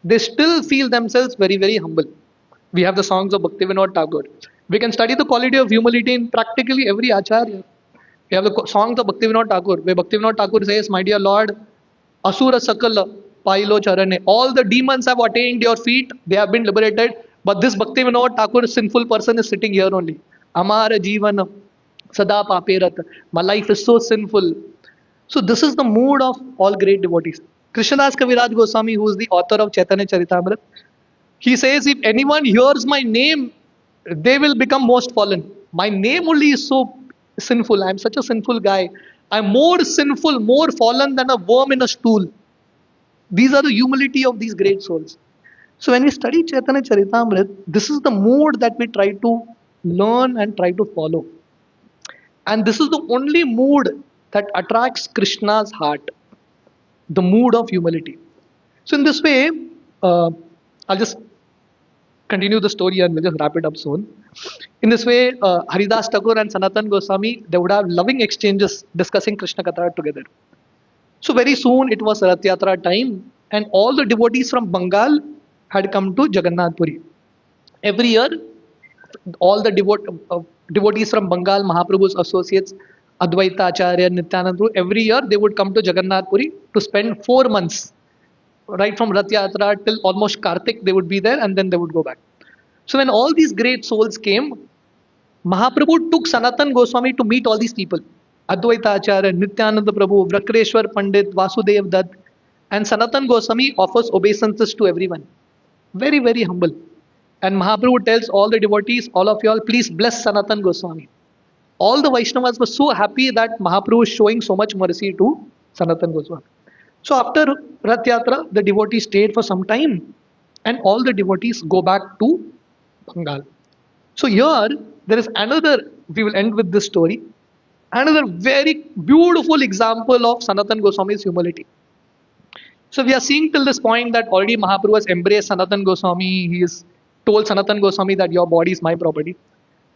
they still feel themselves very, very humble. We have the songs of Bhaktivinoda Tagore. We can study the quality of humility in practically every acharya. We have the songs of Bhaktivinoda Tagore, where Bhaktivinoda Tagore says, my dear Lord, Asura Sakala, Pailo Charane, all the demons have attained your feet, they have been liberated, but this Bhaktivinoda Tagore, sinful person, is sitting here only. Amara Jivana, Sada Paperat. My life is so sinful. So this is the mood of all great devotees. Krishnadas Kaviraj Goswami, who is the author of Chaitanya Charitamrita, he says, if anyone hears my name, they will become most fallen. My name only is so sinful. I am such a sinful guy. I am more sinful, more fallen than a worm in a stool. These are the humility of these great souls. So when we study Chaitanya Charitamrita, this is the mood that we try to learn and try to follow. And this is the only mood that attracts Krishna's heart. the mood of humility. So in this way, I'll just continue the story and we'll just wrap it up soon. In this way, Haridas Thakur and Sanatan Goswami, they would have loving exchanges discussing Krishna Katha together. So very soon it was Rath Yatra time, and all the devotees from Bengal had come to Jagannath Puri. Every year, all the devotees from Bengal, Mahaprabhu's associates, Advaita Acharya, Nityanand, every year they would come to Jagannath Puri to spend 4 months, right from Rath Yatra till almost Kartik, they would be there and then they would go back. So when all these great souls came, Mahaprabhu took Sanatan Goswami to meet all these people. Advaita Acharya, Nityananda Prabhu, Vrakreshwar Pandit, Vasudev Dutt, and Sanatan Goswami offers obeisances to everyone. Very, very humble. And Mahaprabhu tells all the devotees, all of you all, please bless Sanatan Goswami. All the Vaishnavas were so happy that Mahaprabhu is showing so much mercy to Sanatan Goswami. So after Rath Yatra, the devotees stayed for some time and all the devotees go back to Bengal. So here, there is another, we will end with this story, another very beautiful example of Sanatan Goswami's humility. So we are seeing till this point that already Mahaprabhu has embraced Sanatan Goswami. He has told Sanatan Goswami that your body is my property.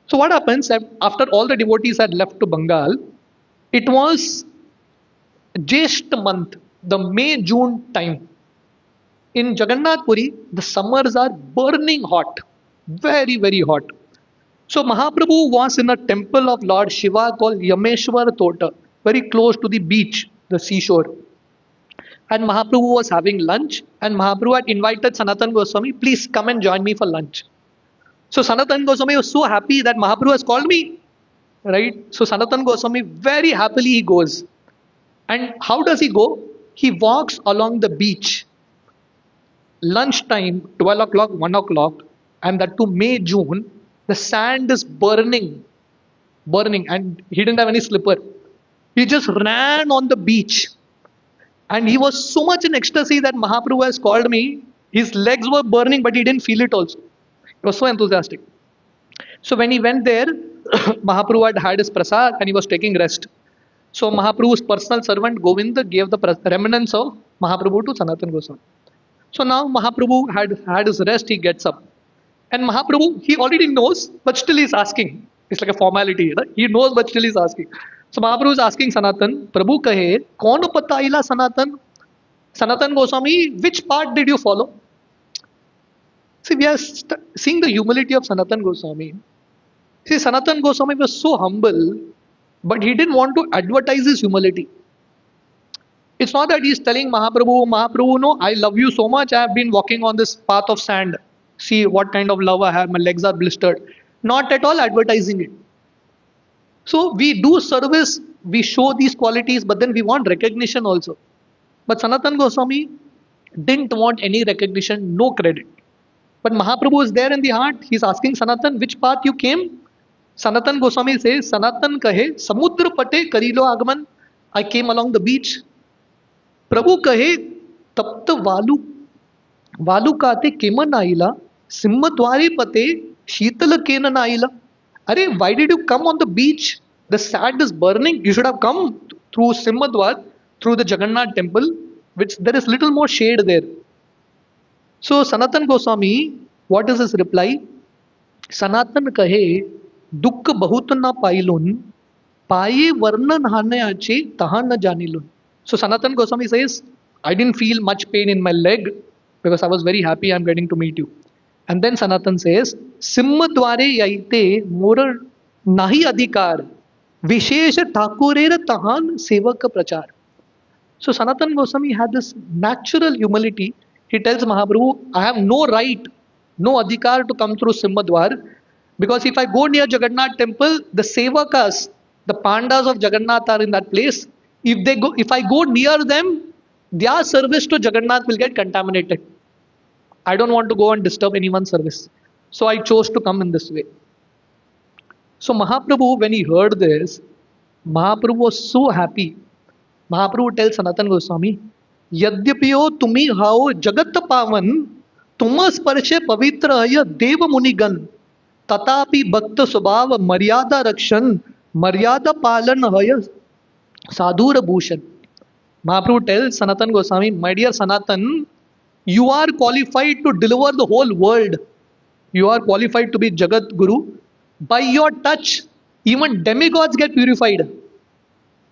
So what happens after all the devotees had left to Bengal, it was Jyesht month, the May-June time. In Jagannath Puri, the summers are burning hot, very, very hot. So Mahaprabhu was in a temple of Lord Shiva called Yameshwar Tota, very close to the beach, the seashore. And Mahaprabhu was having lunch, and Mahaprabhu had invited Sanatan Goswami, please come and join me for lunch. So Sanatan Goswami was so happy that Mahaprabhu has called me, right? So Sanatan Goswami very happily he goes. And how does he go? He walks along the beach. Lunchtime, 12 o'clock, 1 o'clock, and that to May, June, the sand is burning, and he didn't have any slipper. He just ran on the beach. And he was so much in ecstasy that Mahaprabhu has called me. His legs were burning, but he didn't feel it also. He was so enthusiastic. So when he went there, Mahaprabhu had had his prasad and he was taking rest. So Mahaprabhu's personal servant Govinda gave the remnants of Mahaprabhu to Sanatan Goswami. So now Mahaprabhu had had his rest, he gets up. And Mahaprabhu, he already knows, but still he's asking. It's like a formality. Right? He knows, but still he's asking. So Mahaprabhu is asking Sanatan, Prabhu kahe, kaun pataila Sanatan? Sanatan Goswami, which part did you follow? See, we are seeing the humility of Sanatan Goswami. See, Sanatan Goswami was so humble, but he didn't want to advertise his humility. It's not that he's telling Mahaprabhu, no, I love you so much, I have been walking on this path of sand. See what kind of love I have, my legs are blistered. Not at all advertising it. So we do service, we show these qualities, but then we want recognition also. But Sanatan Goswami didn't want any recognition, no credit. But Mahaprabhu is there in the heart. He's asking Sanatan, which path you came? Sanatan Goswami says, Sanatan kahe, samudra pate karilo agaman. I came along the beach. Prabhu kahe, tapta valu kate keman aila, simmadwari pate, shitala kenan aila. Are, why did you come on the beach? The sand is burning. You should have come through Simmadwar, through the Jagannath temple, which there is little more shade there. So Sanatan Goswami, what is his reply? Sanatan kahe, dukh bahut na pailun, paye varnan hane ache, tahan na janilun. So Sanatan Goswami says, I didn't feel much pain in my leg because I was very happy I'm getting to meet you. And then Sanatan says, Simmadware yaite morar nahi adhikar, vishesha thakurera tahan sevaka prachar. So Sanatan Goswami had this natural humility. He tells Mahaprabhu, I have no right, no adhikar to come through Simmadwar, because if I go near Jagannath temple, the sevakas, the pandas of Jagannath are in that place. If I go near them, their service to Jagannath will get contaminated. I don't want to go and disturb anyone's service. So I chose to come in this way. So Mahaprabhu, when he heard this, Mahaprabhu was so happy. Mahaprabhu tells Sanatan Goswami, Yadyapiyo tumi hao jagat pavan, tumas parshe pavitra haya deva munigan, tatapi bhakta subhava maryada rakshan, maryada palan haya sadhura bhushan. Mahaprabhu tells Sanatan Goswami, my dear Sanatan, you are qualified to deliver the whole world. You are qualified to be Jagat Guru. By your touch, even demigods get purified.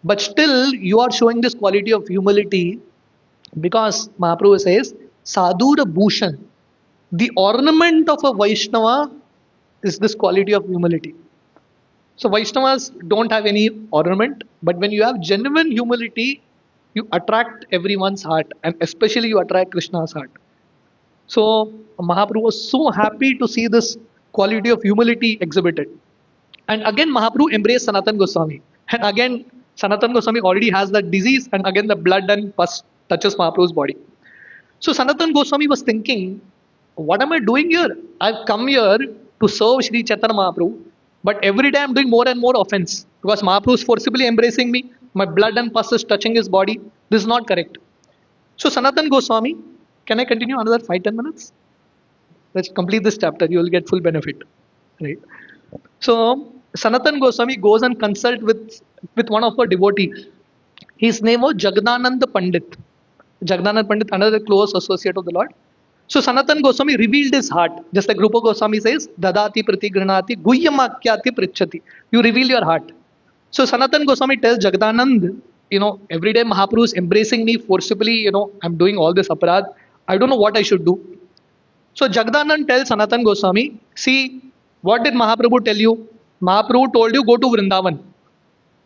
But still, you are showing this quality of humility because Mahaprabhu says, Sadhura Bhushan, the ornament of a Vaishnava is this quality of humility. So Vaishnavas don't have any ornament, but when you have genuine humility, you attract everyone's heart, and especially you attract Krishna's heart. So Mahaprabhu was so happy to see this quality of humility exhibited. And again, Mahaprabhu embraced Sanatan Goswami. And again, Sanatan Goswami already has that disease, and again, the blood and pus touches Mahaprabhu's body. So Sanatan Goswami was thinking, what am I doing here? I've come here to serve Sri Chaitanya Mahaprabhu, but every day I'm doing more and more offense because Mahaprabhu is forcibly embracing me. My blood and pus is touching his body. This is not correct. So Sanatan Goswami, can I continue another 5-10 minutes? Let's complete this chapter. You will get full benefit. Right. So Sanatan Goswami goes and consult with one of our devotees. His name was Jagdanand Pandit. Jagdanand Pandit, another close associate of the Lord. So Sanatan Goswami revealed his heart, just like Rupa Goswami says, Dadati Prati Granati Guhyamakyati Prichati. You reveal your heart. So Sanatan Goswami tells Jagdanand, every day Mahaprabhu is embracing me forcibly, I'm doing all this aparad. I don't know what I should do. So Jagdanand tells Sanatan Goswami, see, what did Mahaprabhu tell you? Mahaprabhu told you go to Vrindavan.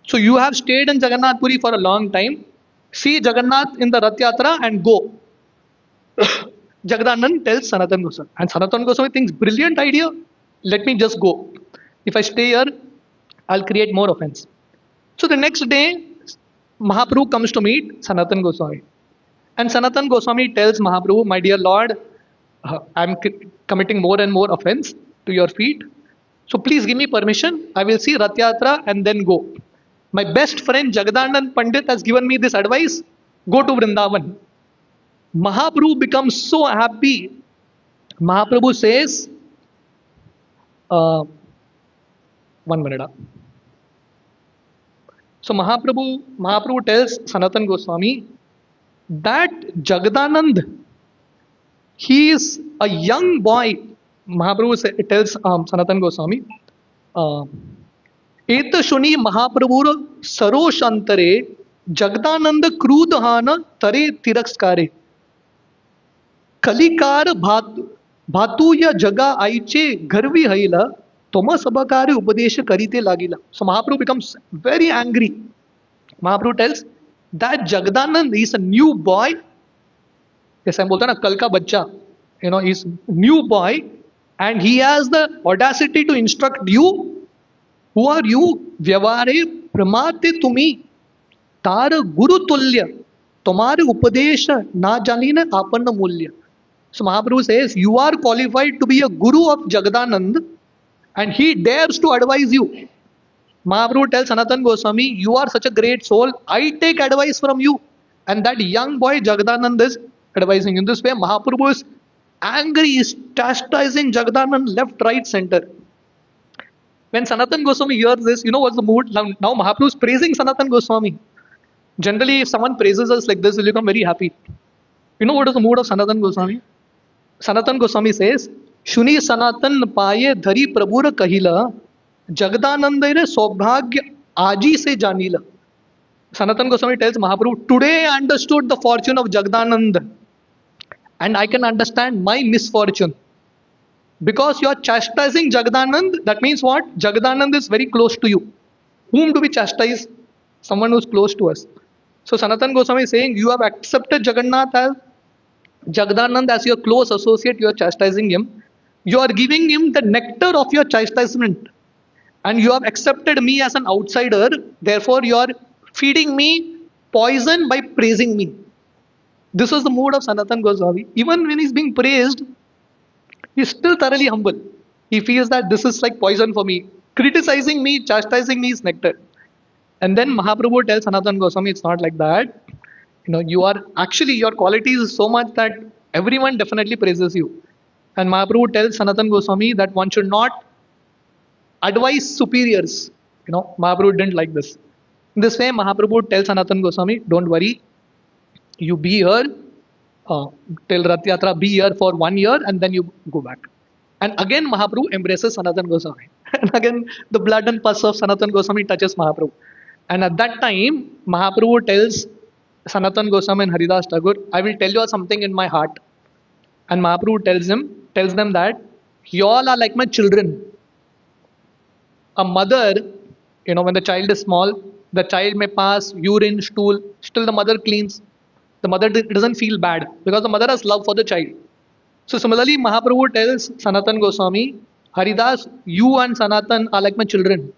So you have stayed in Jagannath Puri for a long time. See Jagannath in the Rath Yatra and go. Jagdanand tells Sanatan Goswami. And Sanatan Goswami thinks, brilliant idea. Let me just go. If I stay here, I'll create more offense. So the next day, Mahaprabhu comes to meet Sanatan Goswami. And Sanatan Goswami tells Mahaprabhu, my dear Lord, I'm committing more and more offense to your feet. So please give me permission. I will see Rath Yatra and then go. My best friend Jagdanand Pandit has given me this advice. Go to Vrindavan. Mahaprabhu becomes so happy. Mahaprabhu says, 1 minute. So Mahaprabhu tells Sanatan Goswami that Jagdanand, he is a young boy. Mahaprabhu tells Sanatan Goswami, Eta Shuni Mahaprabhur Saroshantare Jagdanand Krudhana Tare Tirakskare Kalikar Bhatuya Jaga Aiche Garvi Haila Thomas Abakare Upadesha Karite Lagila. So Mahaprabhu becomes very angry. Mahaprabhu tells that Jagdanand is a new boy. Yes, I'm बोलता ना कल का बच्चा. He's new boy and he has the audacity to instruct you. Who are you? Vyavare pramate tumi tar guru tulya tomare upadesha na janina apanna mulya. So Mahaprabhu says you are qualified to be a guru of Jagdanand and he dares to advise you. Mahaprabhu tells Sanatan Goswami, you are such a great soul. I take advice from you. And that young boy Jagdanand is advising. In this way, Mahaprabhu is angry, is chastising Jagdanand left, right, center. When Sanatan Goswami hears this, what's the mood? Now Mahaprabhu is praising Sanatan Goswami. Generally, if someone praises us like this, we'll become very happy. You know what is the mood of Sanatan Goswami? Sanatan Goswami says, Shuni Sanatan paye dhari prabhura kahila Jagdanandere Sobhagya Aji se janila. Sanatan Goswami tells Mahaprabhu, today I understood the fortune of Jagdanand and I can understand my misfortune. Because you are chastising Jagdanand, that means what? Jagdanand is very close to you. Whom do we chastise? Someone who is close to us. So Sanatan Goswami is saying, you have accepted Jagdanand as your close associate, you are chastising him. You are giving him the nectar of your chastisement. And you have accepted me as an outsider, therefore you are feeding me poison by praising me. This was the mood of Sanatan Goswami. Even when he's being praised, he's still thoroughly humble. He feels that this is like poison for me. Criticizing me, chastising me is nectar. And then Mahaprabhu tells Sanatan Goswami, it's not like that. You are actually, your quality is so much that everyone definitely praises you. And Mahaprabhu tells Sanatan Goswami that one should not advise superiors. Mahaprabhu didn't like this. In this way, Mahaprabhu tells Sanatan Goswami, don't worry, You be here uh, till Rath Yatra, be here for 1 year, and then you go back. And again, Mahaprabhu embraces Sanatan Goswami. And again, the blood and pus of Sanatan Goswami touches Mahaprabhu. And at that time, Mahaprabhu tells Sanatan Goswami and Haridas Thakur, I will tell you something in my heart. And Mahaprabhu tells them that you all are like my children. A mother, when the child is small, the child may pass urine, stool, still the mother cleans. The mother doesn't feel bad because the mother has love for the child. So similarly, Mahaprabhu tells Sanatan Goswami, Haridas, you and Sanatan are like my children.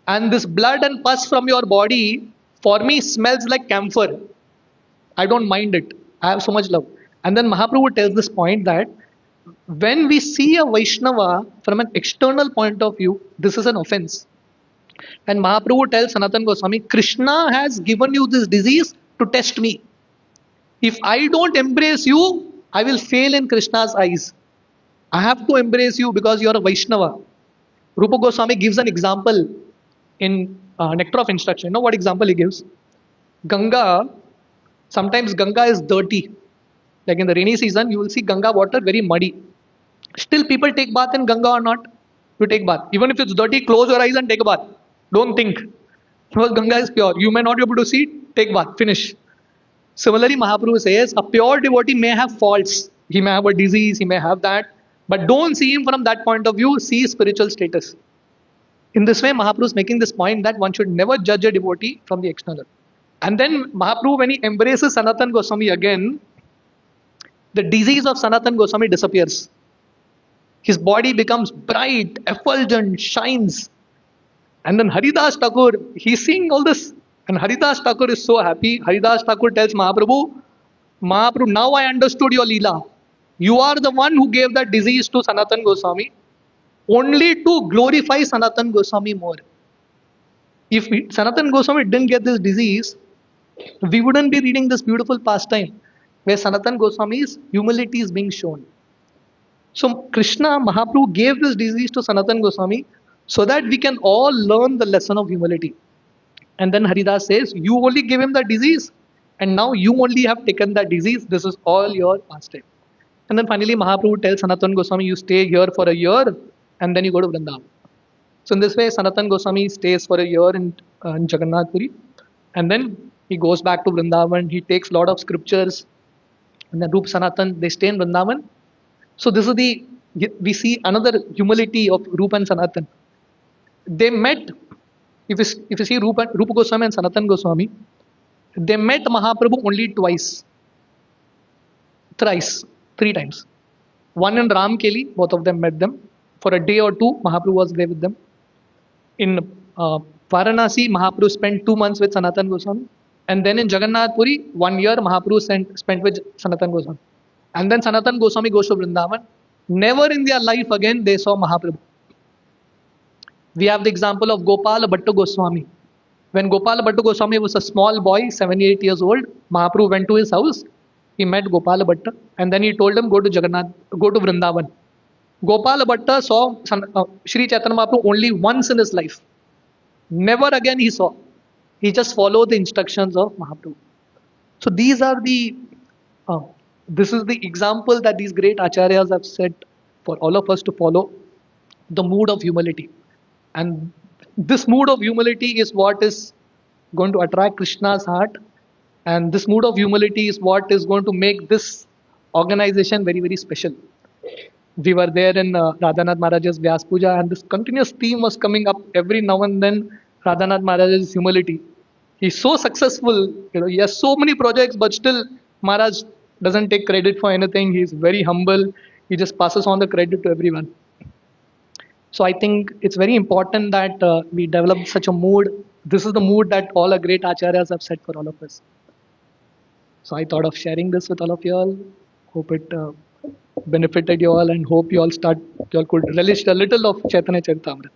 And this blood and pus from your body, for me, smells like camphor. I don't mind it. I have so much love. And then Mahaprabhu tells this point that when we see a Vaishnava from an external point of view, this is an offense. And Mahaprabhu tells Sanatan Goswami, Krishna has given you this disease to test me. If I don't embrace you, I will fail in Krishna's eyes. I have to embrace you because you are a Vaishnava. Rupa Goswami gives an example in Nectar of Instruction. You know what example he gives? Ganga, sometimes Ganga is dirty. Like in the rainy season, you will see Ganga water very muddy. Still, people take bath in Ganga or not? You take bath. Even if it's dirty, close your eyes and take a bath. Don't think. Because Ganga is pure. You may not be able to see, take bath, finish. Similarly, Mahaprabhu says, a pure devotee may have faults. He may have a disease, he may have that. But don't see him from that point of view, see his spiritual status. In this way, Mahaprabhu is making this point that one should never judge a devotee from the external. And then Mahaprabhu, when he embraces Sanatan Goswami again, the disease of Sanatan Goswami disappears. His body becomes bright, effulgent, shines. And then Haridas Thakur, he's seeing all this. And Haridas Thakur is so happy. Haridas Thakur tells Mahaprabhu, now I understood your Leela. You are the one who gave that disease to Sanatan Goswami only to glorify Sanatan Goswami more. If Sanatan Goswami didn't get this disease, we wouldn't be reading this beautiful pastime where Sanatan Goswami's humility is being shown. So Krishna, Mahaprabhu gave this disease to Sanatan Goswami so that we can all learn the lesson of humility. And then Haridas says, you only gave him the disease and now you only have taken that disease. This is all your pastime. And then finally Mahaprabhu tells Sanatan Goswami, you stay here for a year and then you go to Vrindavan. So in this way, Sanatan Goswami stays for a year in Jagannath Puri. And then he goes back to Vrindavan. He takes a lot of scriptures. And then Rup Sanatan, they stay in Vrindavan. So this is we see another humility of Rupa and Sanatan. They met, if you see Rupa Goswami and Sanatan Goswami, they met Mahaprabhu only thrice, 3 times. One in Ramkeli, both of them met them. For a day or two, Mahaprabhu was there with them. In Varanasi, Mahaprabhu spent 2 months with Sanatan Goswami. And then in Jagannath Puri, 1 year, Mahaprabhu spent with Sanatan Goswami. And then Sanatan Goswami goes to Vrindavan. Never in their life again they saw Mahaprabhu. We have the example of Gopal Bhatta Goswami. When Gopal Bhatta Goswami was a small boy, 7-8 years old, Mahaprabhu went to his house. He met Gopal Bhatta and then he told him, go to Vrindavan. Gopal Bhatta saw Sri Chaitanya Mahaprabhu only once in his life. Never again he saw. He just followed the instructions of Mahaprabhu. So these are this is the example that these great acharyas have set for all of us to follow, the mood of humility. And this mood of humility is what is going to attract Krishna's heart. And this mood of humility is what is going to make this organization very, very special. We were there in Radhanath Maharaj's Vyas Puja, and this continuous theme was coming up every now and then. Radhanath Maharaj's humility. He's so successful, he has so many projects, but still Maharaj doesn't take credit for anything. He's very humble. He just passes on the credit to everyone. So I think it's very important that we develop such a mood. This is the mood that all our great acharyas have set for all of us. So I thought of sharing this with all of you all. Hope it benefited you all and hope you all could relish a little of Chaitanya Charitamrita.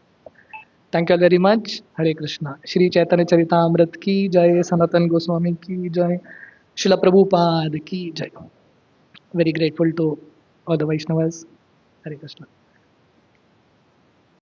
Thank you all very much. Hare Krishna. Shri Chaitanya Charitamrita ki jai, Sanatan Goswami ki jai, Srila Prabhupada ki jai. Very grateful to all the Vaishnavas. Hare Krishna.